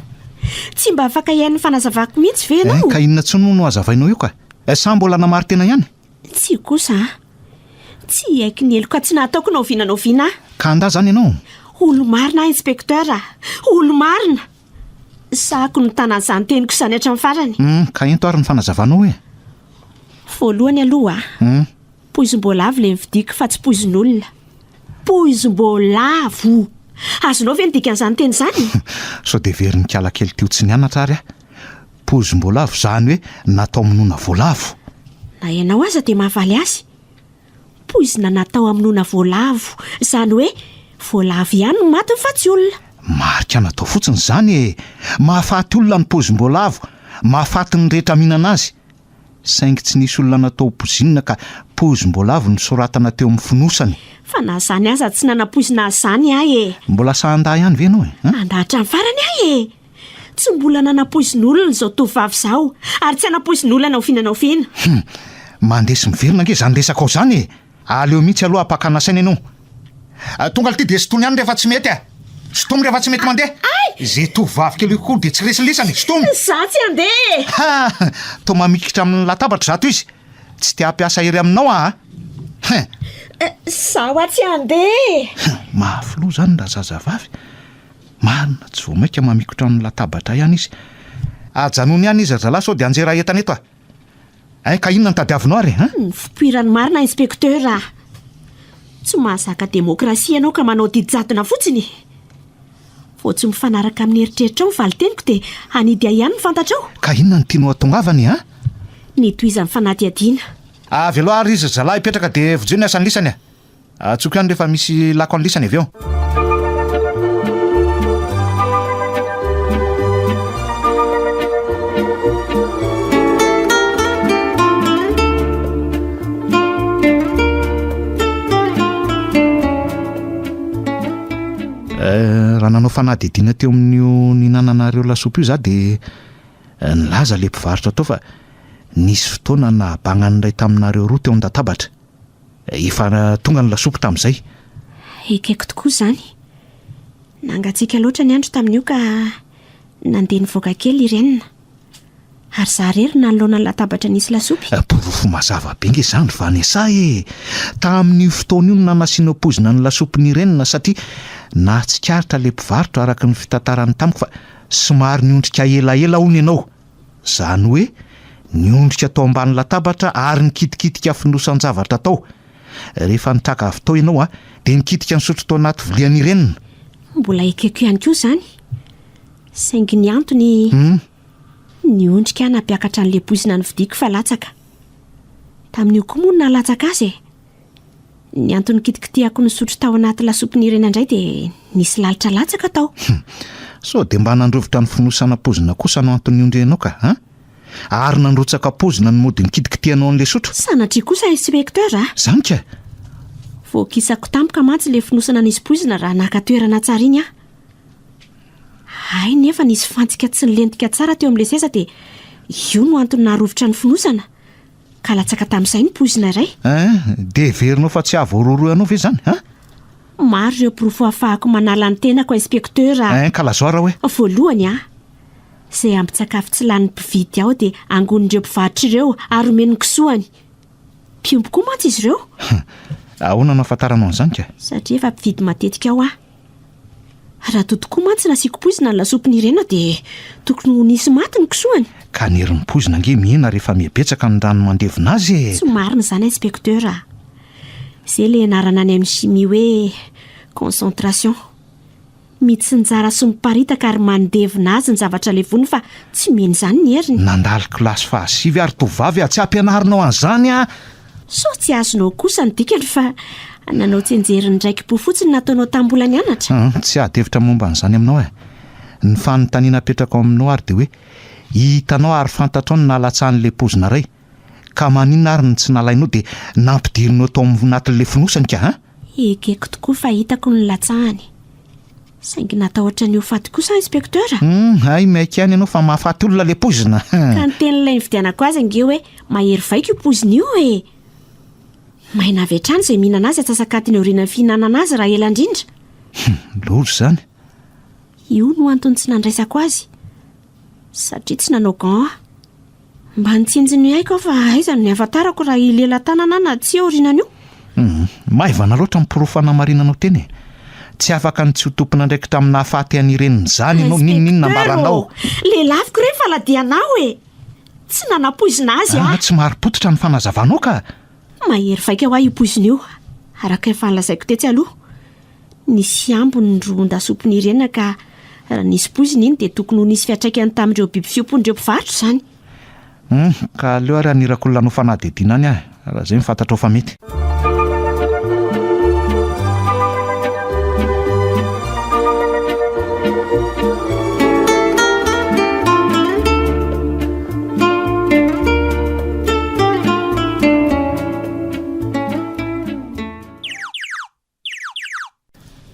tsy mba afaka iain'ny fanazavako mihitsy ve ianao? Ka inona tsy no hazavainao io ka? Sa mbola namary tena ihany? Tsy kosa. Tsy haiko ny eloka tsy nataoko na oviana oviana. Ka andà zany ianao? Olo marina inspektera, olo marina. Sahako ny tanan'izany teniko izany hatramin'ny farany. Ka ento ary ny fanazavanao e? Voalohany aloha pozim-boalavo le nividiko fa tsy pozin'olona. Pozim-boalavo. Azonao ve ny dikan'izany teny izany? Sao dia very ny kala kely teo tsy nianatra ary pozim-boalavo zany hoe natao aminona voalavo. Na ianao aza dia mahavaly azy. Pozina natao aminona voalavo izany hoe voalavo ihany no maty fa tsy olona. Marika natao fotsiny zany e. Mahafaty olona ny pozim-boalavo, mahafaty ny rehetra mihinana azy. Saingy tsy nisy olona natao pozinina ka pozim-boalavo ny soratana teo amin'ny fonosany. Fa na zany aza tsy nanapozina azy zany ahy e. Mbola sa andà ihany ve ianao e? Andahatra ny farany ahy e. Tsy mbola nanapozin'olona izao tovavy izao ary tsy hanapozin'olona na ofiana na ofiana. Mandesy miverina ange zany resaka ao zany e. Aleo mihitsy aloha apakana saina ianao. Tonga ty dia sitony ihany rehefa tsy mety a. Sitomy rehefa tsy mety mandeha. Zay tovavy kely koa dia tsy resilesany. Sitomy. Za tsy andeha. Tao mamikitra amin'ny latabatra zato izy. Tsy te hampiasa hery aminao Zaho tsy andeha. Mahafilo zany raha zazavavy. Marina tsy vao maika mamikotra amin'ny latabatra ihany izy. Ajanony ihany izy zalahy sao dia anjera entana eto ka inona ny tadiavinao ary? Fipoirany marina inspektera. Tsy mahazaka demokrasia ianao ka manao didy jadona fotsiny. Vao tsy mifanaraka amin'ny eritreritra ao valy teniko dia anidy ihany ny fantatrao. Ka inona ny tianao atongavany Ny toizan'ny fanadihadiana. Avy aloha ary izy zalahy hipetraka dia vojeo ny asan'ny lisany atsoko ihany rehefa misy lako any lisany avy eo. Raha nanao fanadihadiana teo amin'io ninananareo lasopy io za dia nilaza le mpivarotra tao fa nisy fotoana nahabagnan'iray taminareo roa teo an-databatra. Efa tonga ny lasopy tamin'izay. Ekaiko tokoa izany. Nangatsiaka loatra ny andro tamin'io ka nandeha nivoaka kely Irène. Ary za rery nanoloana ny latabatra nisy lasopy. Porofo mazava be nge zany Vanessa e. Tamin'io fotoana io nanasiana pozina ny lasopy ny Irène satria nahatsikaritra le mpivarotra araka ny fitantarany tamiko fa somary niondrika elaela hono ianao. Zany hoe niondrika tao ambany latabatra ary nikitikitika finosan-javatra tao. Rehefa nitraka avy tao ianao dia nikitika ny sotro tao anaty viliany Irène. mbola ekeko ihany koa izany saingy ny antony ny ondrika nampiakatra n'le poizina ny vidiko fa latsaka tamin'io koa moa nalatsaka azy ny antony kitikitihako ny sotro tao anaty lasopy ny irena indray dia nisy lalitra latsaka tao so dia mba nandrovitra ny finosana pozina kosa no antony ondrenao ka ary nandrotsaka pozina ny mody ny kitikitihanao an'le sotro sanatria kosa inspekteur zany ka voakisako tampoka mantsy le finosana nisy poizina raha naka-toerana tsara iny ay nefa nisy fantsika tsy nilentika tsara teo amin'le seza dia io no antony narovitra ny finosana ka latsaka tamin'izay ny poizina iray dia verinao fa tsy avoaroroa anao ve zany maro ireo porofo ahafahako manala ny tenako inspekteur ka lazoara hoe voalohany izay ampitsakafo tsy lany mpividy ao dia angon'ireo mpivarotra ireo ary omeny kisoany mpiombo koa mantsy izy ireo ahoana no afantaranao an'izany ka satria efa mpividy matetika ao raha totokoa mantsy nasiako poizina ny lasopy ny irena dia tokony ho nisy maty ny kisoany ka nery ny poizina nge mihena rehefa mihabetsaka ny rano mandevina azy tsy marina izany inspekteur izay le anarana any amin'ny chimie hoe concentration mitsinjara sy miparitaka ary mandevina azy ny zavatra levony fa tsy meny izany ny heriny nandalo kilasy fahasivy ary tovavy tsy ampianarinao an'izany so tsy azonao kosa ny dikany fa nanao tsenjeriny ndraiky po fotsiny nataonao tambola ny anatra tsy adevitra momba n'izany aminao ny fanontaniana apetraka ao aminao ary dia hoe hitanao ary fantatrao ny nalatsahan'le pozina ray ka maninona ary ny tsy nalainao dia nampidirinao tao anatin'le finosany ka ekeko tokoa fa hitako ny latsahany saingy natahotra ny ofaty kosa inspekteur ay maika any ianao fa mahafaty olona le pozina ka ny ten'ilay nividianako azy ange hoe mahery vaika io pozina io maina avy hatrany izay mihinana azy atsasakatiny aoriana ny fihinanana azy raha ela indrindra lory izany io no antony tsy nandraisako azy satria tsy nanao gan mba nitsinjiny haiko fa aizany ny afantarako raha ilela tanana na tsy aorianan'io maivana loatra miporofana marinanao teny tsy afaka ny tsy ho tompona ndraiky tamin'ny nahafaty anireniny zany ianao ninninona nambaranao lehilaviko ireny faladianao tsy nanapoizina azy tsy mahari-pototra ny fanazavanao ka mahery vaika ho ahy io poizina io araka efa nlazaiko tetsy aloha nisy ambony ny ron-dasopy ny irena ka raha nisy poizina iny dia tokony ho nisy fiatraikany tamin'ireo biby fiopon'ireo mpivarotra izany ka aleo ary anirako olona no fanadidina any raha izay mifantatrao fa mety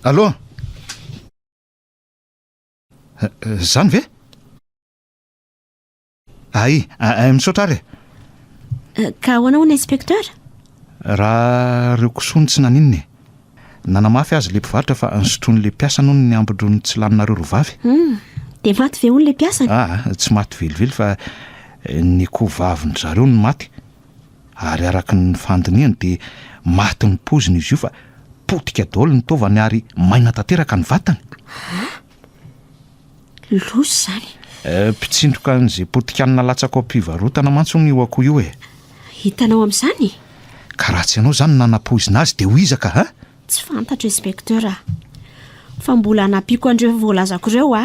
allo zany ve misaotra ary ka ahoana hoana inspekteur raha reo kosony tsy naninony nanamafy azy le mpivarotra fa nysotroan'le mpiasa noho ny ambondrony tsy laninareo rovavy dia maty ve hono le mpiasany tsy maty velively fa ny kovaviny zareo ny maty ary araky ny fandiniany dia maty ny poziny izy io fa potika daholo ny taovany ary maina tanteraka ny vatany loso izany mpitsindroka n'izay potikanina latsaka ao mpivarotana mantsy ny oako io hitanao amin'izany ka raha tsy ianao izany nanapoizina azy dia ho izaka tsy fantatro inspekteur fa mbola hanapiako andreo voalazako ireo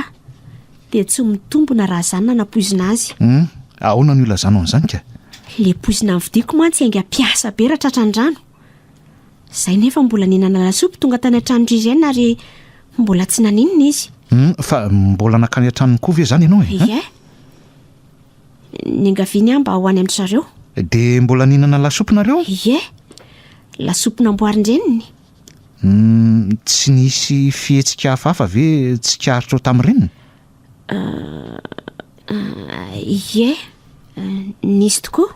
dia tsy mitombona raha izany nanapoizina azy ahoana ny olazanao an'izany ka le poizina nividiko mantsy ainga mpiasa be raha tratran-drano izay nefa mbola ninana lasopy tonga tany an-trano rirena ary mbola tsy naninona izy fa mbola nakany an-tranony koa ve zany ianao ny angaviany ahy mba ho any amin'ny zareo dia mbola ninana lasopy nareo lasopy namboarin-dreniny tsy nisy fihetsika hafahafa ve tsy karitro tamin'ireniny nisy tokoa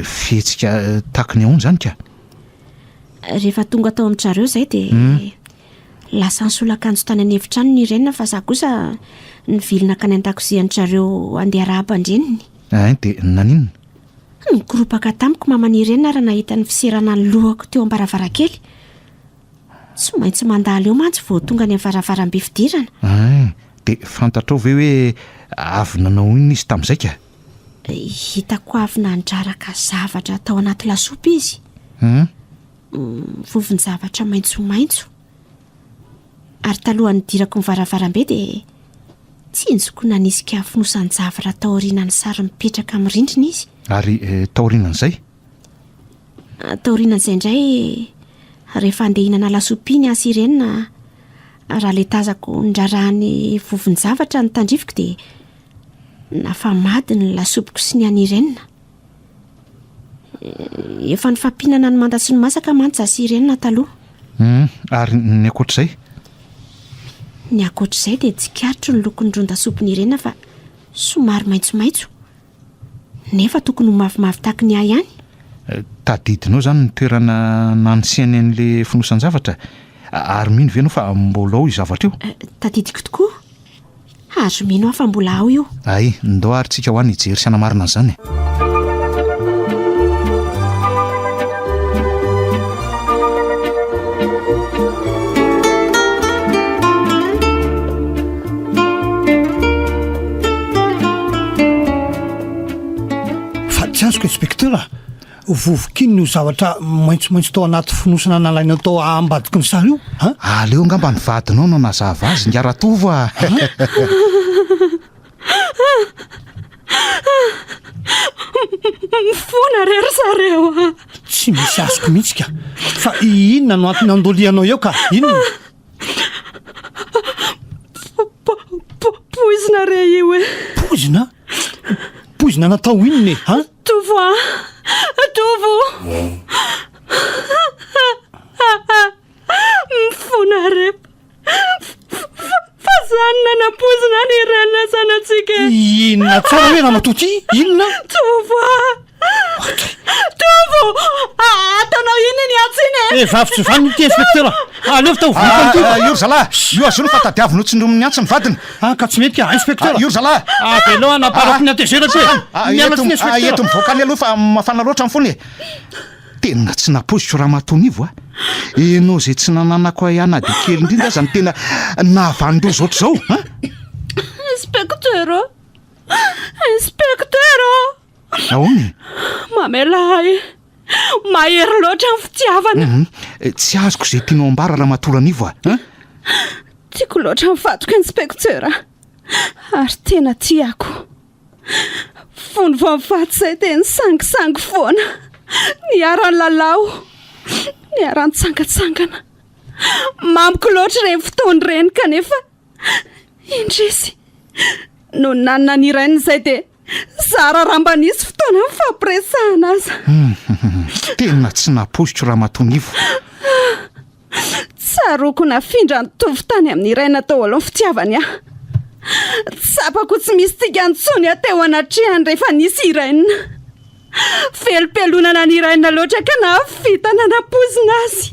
fihetsika takony ahony zany ka rehefa tonga tao amin'ny zareo izay dia lasa nysolakanjo tany any efitrano ny renina fa za kosa nivilina ka ny an-dakoziany zareo andeha rahabandreniny dia naninona nykoropaka tamiko mamany renina raha nahita ny fiserana ny lohako teo am-baravarakely tsy maintsy mandalo eo mantsy vao tonga ny amin'ny varavaram-be fidirana dia fantatrao ve hoe avy nanao inona izy tamin'izay ka hitako avy nandraraka zavatra tao anaty lasopy izy vovony zavatra maitsomaitso Ary talohan'ny dirako nivaravarambe dia tsy injoko nanisika finosany zavatra taorianany sary mipetraka amin'ny rindrina izy. Ary taorianan'izay taorianan'izay indray rehefa andeha hinana lasopiny asy irenina, raha le tazako ndrarahany vovon-javatra ny tandrifiko dia nafamady ny lasopiko sy ny any irenina. Efa nifampinana ny manda sy ny masaka mantsy asy irenina taloha. Ary ny akoatr'izay? Ny akoatr'izay dia tsy karitro ny lokony ron-dasopiny irenina fa somary maitsomaitso. Nefa tokony ho mavimavy tahaka ny ahy ihany. Tadidinao zany ny toerana nanisiany an'le finosan-javatra, ary mino ve ianao fa mbola ao io zavatra io? Tadidiko tokoa. Azo mino aho fa mbola ao io. Ay, ndao ary tsika ho any hijery sy hanamarina an'izany. Tsy azoko inspektera, vovokiny io zavatra maitsomaitso tao anaty finosana nalaina tao ambadiky ny sary io. Aleo ngamba ny vadinao no nazava azy ngaratovo a. Mifona rery zareo a. Tsy misy azoko mihitsy ka. Fa inona no antony andolianao eo ka? Inona? Poizina re io e. Poizina? Poizina natao inona e? Tovo a. Tovo. Mifona repa. Fa zanona napoizina ny renina sanatsika. Inona tsara hoe ramatoty? Inona? Tovo a. Tovo. Atanao iny ny atsiny e. Vavy tsy vaniny ity inspektera. Aleo fa tao voka io zalahy, io azo fa tadiavinao tsindrominy antsy ny vadiny. Ka tsy mety ka inspektera. Io zalahy. Belao anaparako ny atezeratra e. Eto mivoaka any aloha fa mafana loatra ny fony e. Tena tsy napozitro raha matonivo a. Enao zay tsy nananako ihany dia kely indrindra aza ny tena nahavandro zotra zao. Inspektera. Inspektera. Ahoana? Mamelahy. Mahery loatra ny fitiavana. Tsy azoko izay tianao ambara raha matoran'ivo a. Tiako loatra mivatoka inspektera. Ary tena tiako. Fony vao mifaty izay dia nisangisangy foana. Niara-ny lalao. Niara-ny tsangatsangana. Mamiko loatra ireny fotoana ireny kanefa indrisy no nanana ny irainy izay dia zara ramba nisy fotoana mifampiresahana aza. Tena tsy napozitro raha matonivo. Tsaroko nafindra ny tovotany amin'ny iraina tao alohan'ny fitiavany aho. Tsapako tsy misy tika antsony ateo anatrehany rehefa nisy iraina. Felopelonana ny iraina loatra ka navita nanapozina azy.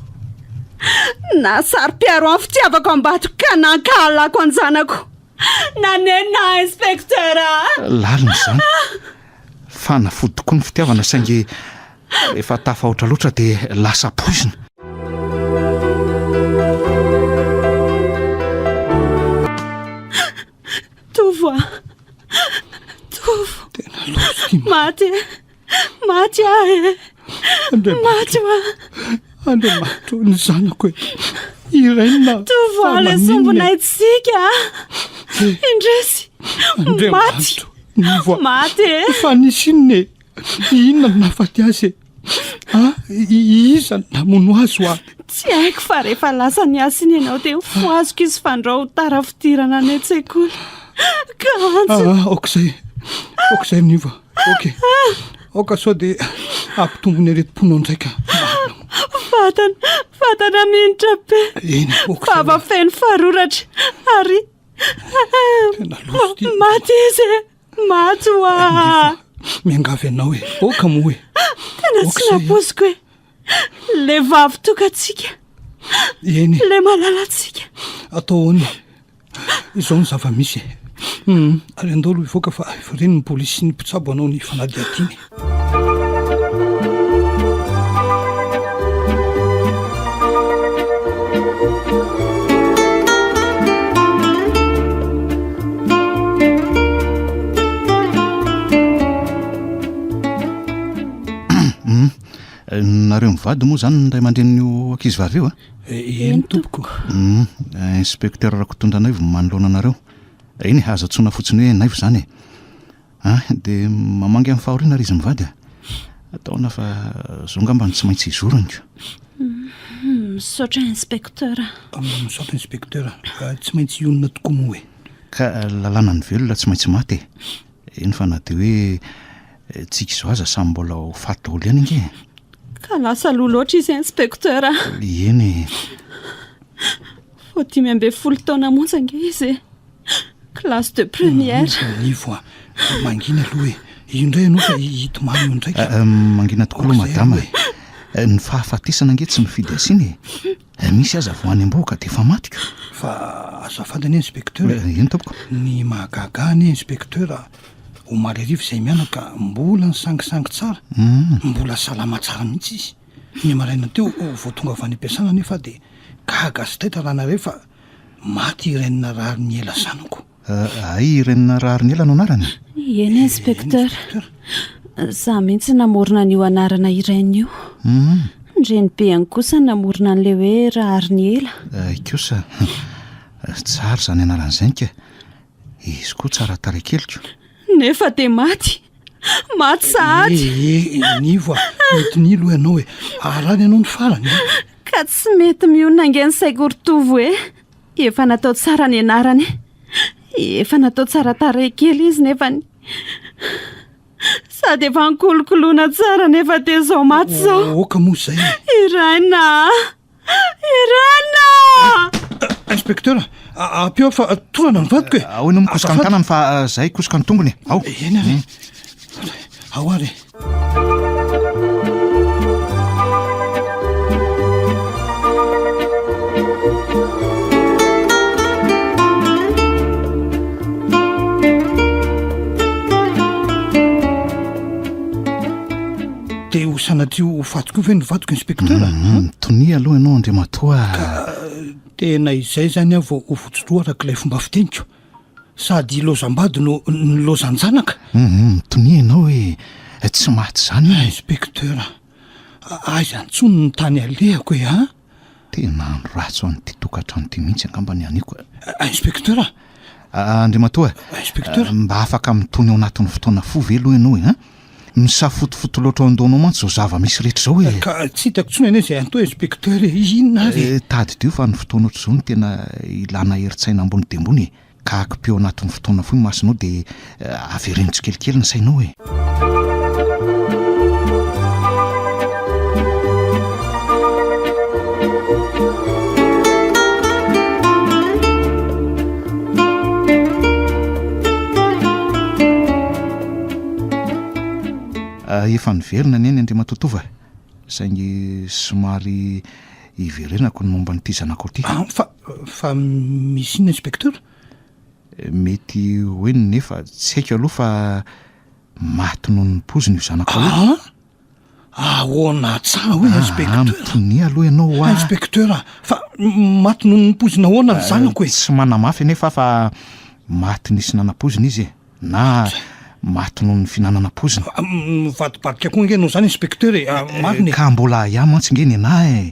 Nasary-piaro amin'ny fitiavako ambadiko ka nankahalako anjanako. Nanena inspektera. Lalina izany. Fanafody tokoa ny fitiavana saingy rehefa tafahoatra loatra dia lasa poizina. Tovo. Maty. Maty ahe. Maty wa. Andriamanitra ny zanako e. Iraina. Tovo le sombona itsika. Indrisy. Maty. Maty. Fa nisy inona e? Inona no nahafaty azy e? Iza namono azy ho ahy? Tsy haiko fa rehefa lasa ny asiny ianao dia foazoko izy fandrao tara fidirana any an-tsekoly. Okizay niva. Okey. Oka sao dia ampitombony aretim-ponao ndraika. Vatana minitra be. Vava feno faroratra. Ary maty izy. Maty hoa. Miangavy anao e. Oka moa e. Tena tsy napoziko e. Le vavy tokatsika. Eny. Le malalatsika. Atao hoany. Izao ny zava-misy e. Ary andao aloha ivoaka fa reny ny polisy sy ny mpitsabo anao ny fanadihadiany. Nareo mivady moa zany ny ray aman-dren'io ankizy vavy eo a? eny tompoko. Inspekteur Rakotondra Naivo manoloana anareo. Iny azo atsoina fotsiny hoe Naivo zany dia mamangy amin'ny fahoriana ry izy mivady ataona fa zongambany tsy maintsy izoronyko. Misaotra inspekteur. Misaotra inspekteur, tsy maintsy ionona tokoa moa hoe. Ka lalàna ny velona tsy maintsy maty. Iny fa na dia hoe tsika izao aza samy mbola ho faty daholo ihany inge. Ka lasa loha loatra izy inspekteur. Eny. Fao 5 taona monja ange izy. Classe de première. Nivo mangina aloha hoe indray ianao fa hitomany io ndraika. Mangina tokoa aloha madama. Ny fahafatisana ange tsy mifidy asiny. Misy aza vao any am-boaka dia efa matiko. Fa azafadany inspekteur. Eny tompoko. Ny mahagaga ny inspekteur omaly arivo izay mianaka mbola ny sangisangy tsara. Mbola salama tsara mihitsy izy. Ny maraina teo vao tonga avy any am-piasana nefa dia gaga sy taita raha nareo fa maty irenina rary ny ela zanako. Ay irenina rary ny ela no anarany. Eny inspekteur. Za mihitsy namorona an'io anarana ireny io. Ndreny be any kosa namorona an'le hoe rary ny ela. Kosa tsara zany anaran'izay ka. Izy koa tsara tarakeliko. Nefa dia maty. Maty sahady. Nivo mety ny ilo ianao hoe arany ianao ny farany. Ka tsy mety mionona ange ny saiko rotovo hoe efa natao tsara ny anarany. Efa natao tsara tarakely izy nefa ny sady efa nikolokoloana tsara nefa dia izao maty izao. Oka moa izay. Irana. Inspekteur, apio fa torana ny vadiko e. Ao ianao mikosoka ny tanany fa zahay kosoka ny tongony. Ao. Eny ary. Ao ary. Dia ho sanatrio fatiko ve ny vadiko inspekteur? Tonia aloha ianao Andriamatoa. Tena izay zany aho vao ho votsoroa arak'ilay fomba fiteniko. Sady lozam-bady no lozan-janaka. Tonia ianao hoe tsy maty zany. Inspekteur, aiza antsony ny tany alehako e ha? Tena ny ratso an'ity tokantrano ity mihitsy angambany aniko. Inspekteur. Andriamatoa. Inspekteur. Mba afaka mitony ao anatin'ny fotoana fo ve aloha ianao e misafotofoto loatra ao an-daonao mantsy zao zava misy rehetra zao hoe. Ka tsy hitako tsony anie izay antao inspekteur inona ary. Tady dio fa ny fotoana ohatr' izao no tena ilana herin-tsaina ambony dia ambony. Ka akipeo anatin'ny fotoana foy masonao dia avereno tsikelikely ny sainao e. Efa niverina neny Andriamatotova saingy somary iverenako ny momba n'ity zanako ity. Fa misy ina inspekteur? Mety hoe nefa tsy haiko aloha fa maty noho ny poziny io zanako aloha. Ahoana tsara hoe inspekteur? Mitonia aloha ianao inspekteur, fa maty noho ny pozina ahoana ny zanako e? Tsy manamafy nefa fa maty nisy nanam-poziny izy e. Na maty noho ny finanana pozina. Mivadibadika koa nge no zany inspekteur e. Mariny. Ka mbola ihany mantsy nge ny anahy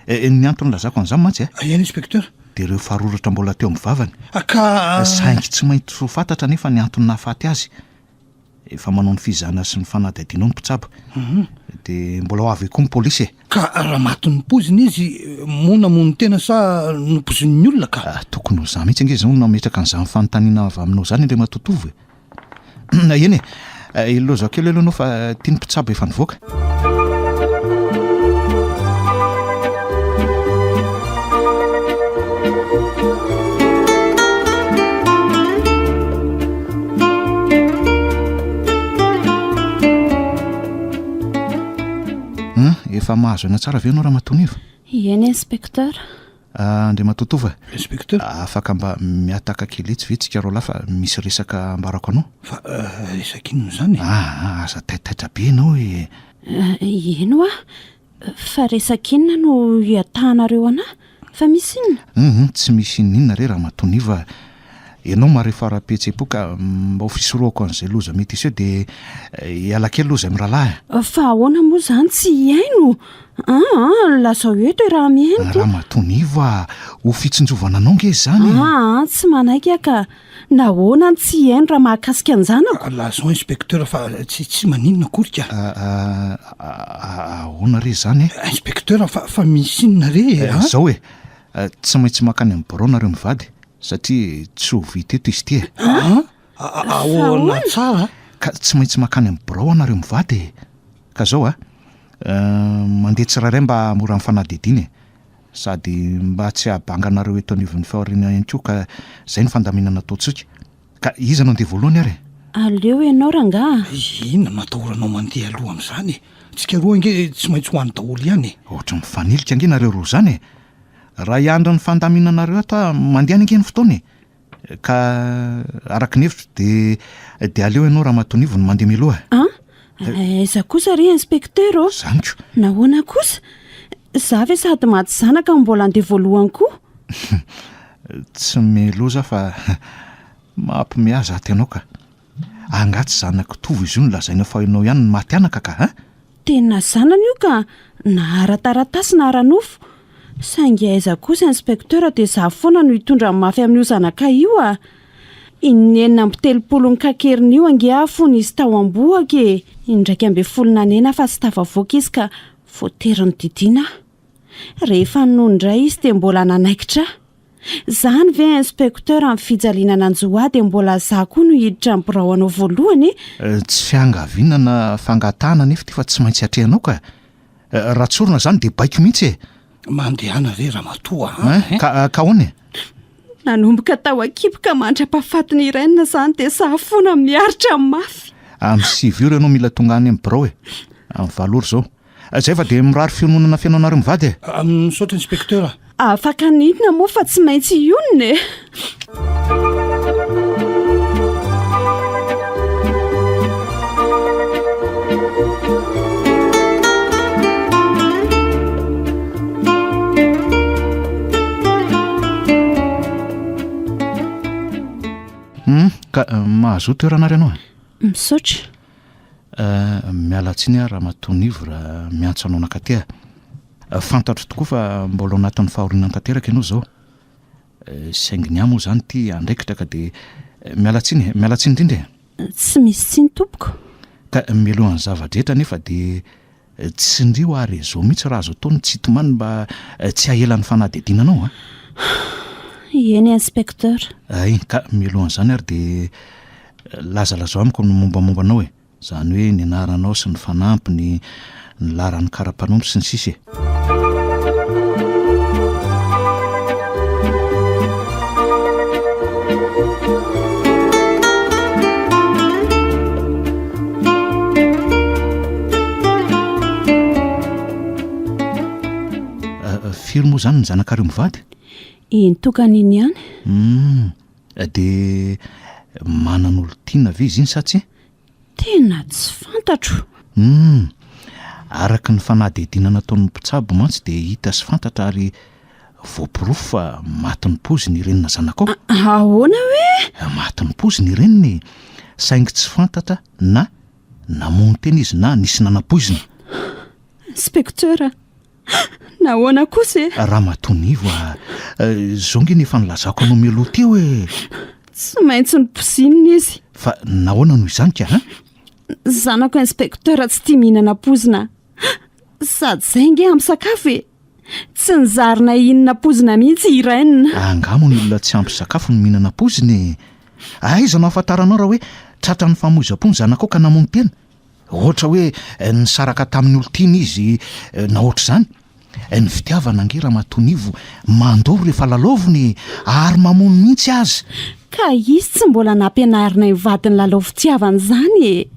e. Ny antony lazako an'izany mantsy e. Eny inspekteur. Dia ireo faroratra mbola teo amin'ny vavany. Ka saingy tsy maintsy ho fantatra nefa ny antony nahafaty azy. Efa manao ny fizana sy ny fanadihadiana ny mpitsabo. Dia mbola ho avy koa ny polisy e. Ka raha maty ny poziny izy mona mony tena sa ny pozin'ny olona ka? Tokony ho za mihitsy nge zao nametraka an'izany fanontaniana avy aminao zany indray matotovo e. Eny e, ilozao kely aloha anao fa tia ny mpitsabo efa nivoaka. Efa mahazo aina tsara ve ianao raha matoniva? Eny inspekteur. Andriamatotova. Inspekteur. Afaka mba miataka kely etsy ve tsika roa lafa misy resaka ambarako anao? Fa resaka inona zany? Aza taitaitra be ianao e. Eno fa resaka inona no iatahanareo anahy? Fa misy inona? Tsy misy inona re raha matoniva. ianao marefara-petsy-po ka mba ho fisoroako an'izay loza mety iseo dia iala-kely loza mirahalahy fa ahoana moa zany tsy iaino lasa eto raha miaino raha matonivo ho fitsinjovana anao nge zany tsy manaiky ka nahoana tsy iaino raha mahakasika an'izanako lazao inspecteur fa tsy maninona korika ahoana re zany inspecteur fa misy inona re zao tsy maintsy makany amin'ny borao nareo mivady satria tsy ho vita eto izy ty ahoana tsara ka tsy maintsy makany amin'ny borao anareo mivady ka zao mandeha tsirairay mba mora amin'ny fanadidiny sady mba tsy habanganareo eto anivon'ny faorina ihany koa ka zay ny fandaminana ataontsika ka iza no andeha voalohany ary aleo ianao ranga inona matahoranao mandeha aloha amin'izany tsika roa inge tsy maintsy ho any daholo ihany ohatra mifanilika ange nareo roa zany raha iandro ny fandaminanareo ato mandeha ny angeny fotoany ka araky ny hevitro de aleo ianao raha matonivo ny mandeha miloha aiza kosa re inspecteur zaniko nahoana kosa za ve sady maty zanaka mbola andeha voalohany koa tsy meloza fa mampimeaza aty ianao ka angatsy zanako tovo izy io no lazaina fa ianao ihany ny maty anaka ka tena zanana io ka naharataratasy na haranofo saingy aiza kosa inspecteur dia za foana no hitondra mafy amin'io zanaka io inenina ambitelopolo ny kakeriny io ange afony izy tao amboake indraiky ambe folona nena fa sy tafavoaka izy ka voateriny didina rehefa noho indray izy dia mbola nanaikitra zany ve inspecteur amin'ny fijalinana anjoa dia mbola za koa no hiditra ny birao anao voalohany tsy fiangavinana fangatahana nefa ty fa tsy maintsy atrehanao ka raha tsorona zany dia baiko mihitsy mandehana re raha matoa ka hony nanomboka tao akipoka mandra-pahafatiny irainina zany dia sahafoana miaritra amin'ny mafy amin'ny sivy eo ianao mila tonga any amin'ny birao amin'ny valoro zao zay fa dia mirary fiononana fiainanareo mivady misaotra inspecteur afaka nidina moa fa tsy maintsy ionona ka mahazo toeranary ianao misaotra mialatsiny raha matonivo raha miantso anao nakatea fantatro tokoa fa mbola anatin'ny fahorinan tanteraka ianao zao sainginy amo zany ty andraikitra ka dia mialatsiny indrindra tsy misy tsy ny tompoko ka mialohan'ny zavadrehetra nefa dia tsy ndrio ary zao mihitsy raha azo ataony tsy hitomany mba tsy hahelan'ny fanadidina anao eny inspecteur ka mialohan'izany ary dia lazalazao amiko no mombamomba anao zany hoe ny anaranao sy ny fanampiny ny laran'ny karapanompo sy ny sisy firy moa zany ny zanakareo mivady intokany iny ihany dia manan'olo tiana ve izy iny sa tsy tena tsy fantatro araka ny fanadidina nataon'ny mpitsabo mantsy dia hita sy fantatra ary voaporofo fa maty ny poziny irenina zanakao ahoana hoe maty ny poziny ireniny saingy tsy fantatra na namono tena izy na nisy nanam-poziny inspecteur nahoana kosa raha matonivo zao nge nefa nilazako anao mialoha teo tsy maintsy ny pozinina izy fa nahoana noho izany ka zanako inspecteur tsy tia mihinana pozina sady zay nge amin'ny sakafo tsy nizarina inona pozina mihitsy irainina angamo ny olona tsy ampy sakafo ny mihinana poziny aiza no ahafantaranao raha hoe tratra ny famoiza-po ny zanakao ka namono tena ohatra hoe nisaraka tamin'ny olo tiana izy na ohatra zany ny fitiavana nge raha matonivo mandoro rehefa lalaoviny ary mamono mihitsy azy ka izy tsy mbola nampianarina ivadiny lalao fitiavana zany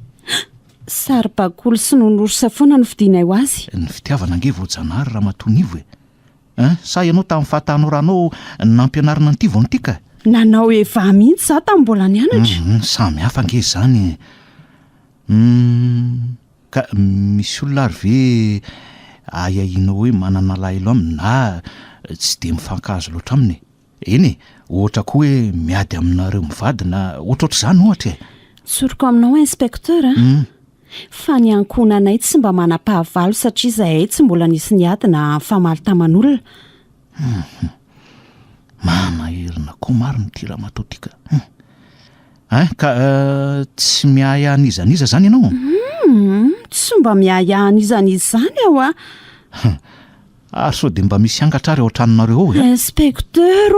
sary-bakolo sy nonorosa foana no fidinay ho azy ny fitiavana nge voajanahary raha matonivo sa ianao tamin'ny fahatahanao rahanao nampianarina nyity vao nyty ka nanao eva mihitsy za tamin'ny mbola nianatra samy hafa nge zany ka misy olona ary ve ayahinao hoe manana lahelo aminy na tsy dia mifankahazo loatra aminy eny ohatra koa hoe miady aminareo mivadina ohatraohatr'izany ohatra e. Tsoriko aminao inspekteur fa ny ankonanay tsy mba manam-pahavalo satria izahay tsy mbola nisy niadina famaly taman'olona. Manahirina koa mariny ty raha matotika. Ka tsy miayan'izaniza zany ianao? Tsy mba miayan'izaniza zany aho a. Ary sao dia mba misy angatra ary ao an-tranonareo ao e. Inspekteur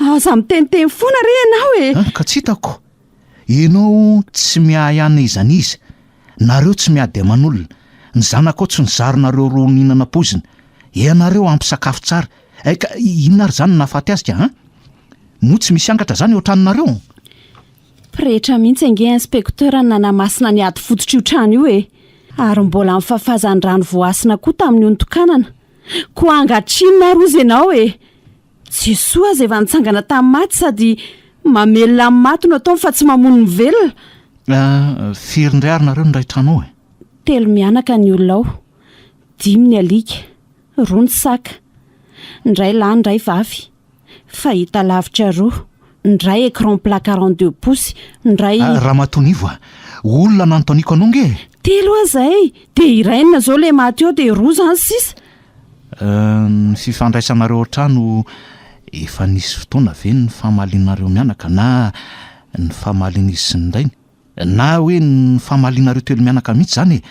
aza miteniteny foana re ianao e. Ka tsy hitako ianao tsy miayana izaniza, nareo tsy miady aman'olona, ny zanako tsy nizaronareo roa nihinana pozina, ianareo ampisakafo tsara. Ka inona ary zany nahafaty azy ka? No tsy misy angatra zany ao an-tranonareo? Prehetra mihitsy ange inspekteur nanamasina ny ady fototra io trano io e. Ary mbola mifafazany rano voasina koa tamin'ny ontokanana. Ko angatrinina rozy ianao e. Jesoa aza efa nitsangana tamin'ny maty sady mamelona amin'ny maty no ataony fa tsy mamono ny velona. Firy indray ary nareo nray tranao e? 3 mianaka ny olona ao, 5 ny alika, 2 ny saka, ndray lahy ndray vavy, fahita lavitra 2, ndray écran plat 42 pouces, ndray raha matonivo olona nanontaniako anao nge 3 azay, dia irainina zao le maty eo dia 2 zany sisa. Ny fifandraisanareo an-trano efa nisy fotoana ve ny famalianareo mianaka na ny famalian'izy sy ny rainy, na hoe ny famalianareo telo mianaka mihitsy zany e.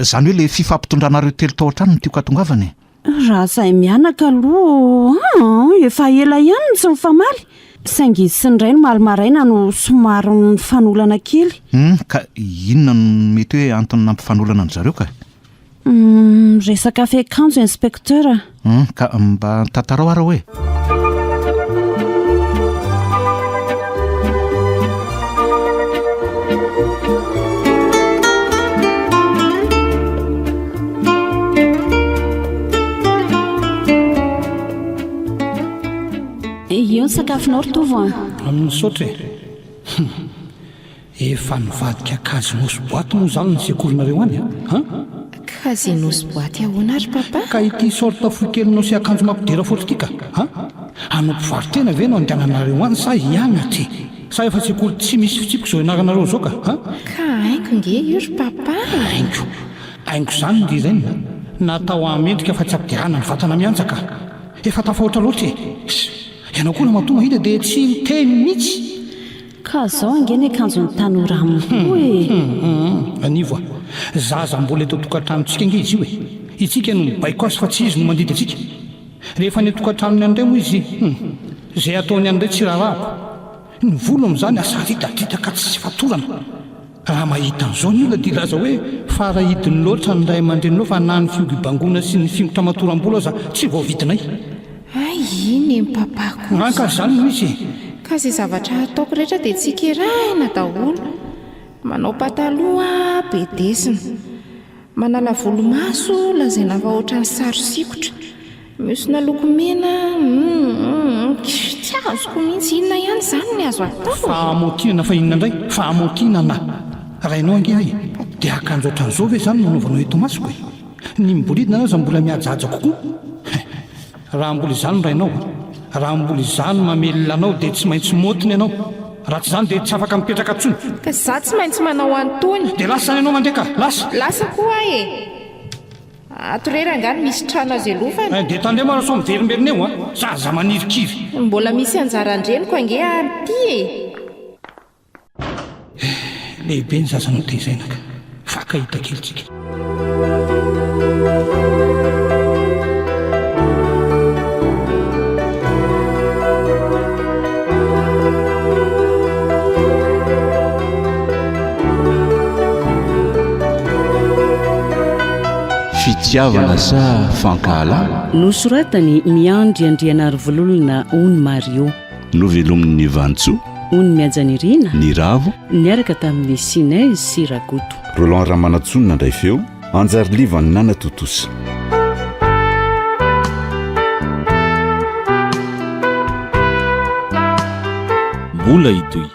Zany hoe le fifampitondranareo telo tao an-trano no tiako hatongavany. Raha izay mianaka aloha efa ela ihany ny tsy mifamaly, saingy izy sy ny rainy malomaraina no somary ny fanolana kely. Ka inona no mety hoe antony nampifanolana an zareo ka? Resaka fiakanjo inspekteur. Ka mba tantarao ara hoe. Io ny sakafonao ritovo amin'ny saotra efa nivadika kazy nosy boaty moa zany ny sekolinareo any kazy nosy boaty ahoana ary papa? Ka ity sorta foikelinao sy akanjo mampidera fotra ity ka hanao mpivarotena ve no andehananareo any sa hiana ty sa efa sekoly tsy misy fitsipiko zao ianaranareo zao ka haingo nge io ry papa? Haingo zany ndi zany natao amendrika fa tsy ampidirana ny vatana mianjaka efa tafahoatra loatra ianao koa na matoma hita dia tsy miteny mihitsy ka zao angeny akanjo ny tanora aminy anivo zaza mbola eto tokantranotsika nge izy io itsika no mibaiko azy fa tsy izy no mandidy atsika rehefa ny tokantranony andray moa izy zay ataony andray tsy raharahako ny volo amin'izany asaritaditaka tsy fatorana raha mahita an'izao ny olona dia laza hoe farahidiny loatra ny ray aman-drenao fa na ny fiogy-bangona sy ny fingotra matoram-bola aza tsy voavidinay iny papako anka zany no izy ka izay zavatra ataoko rehetra dia tsy kerahina daholo, manao pataloha be desina, manala volomaso lazaina fa ohatran'ny sary sikotra, misina loko mena tsy azoko mihitsy inona ihany zany ny azo atao. Fahamotinana fa inona indray fahamotinana rainao ange ahy dia akanjo ohatran'izao ve zany nanaovanao eto masoko ny mbolidina aza mbola mihajahaja kokoa raha mbola izany rainao raha mbola izany mamelona anao dia tsy maintsy motiny ianao raha tsy izany dia tsy afaka mipetraka ntsony ka za tsy maintsy manao antony dia lasa any ianao mandreka lasa koa atorera angany misy trano azy elofana dia tandrema raha so miverimberina eo zaza manirikivy mbola misy anjarandreniko ange anty lehibe ny zazanao tezainaka fakahita kelitsika fitiavana sa fankahalana nosoratany miandry andrianary vololona ony mario novelomin'ny vantso ony miajanirina ny ravo niaraka tamin'ny sinay sy rakoto roland ramanatsonina ndray feo anjary livany nana totosa mbola idoy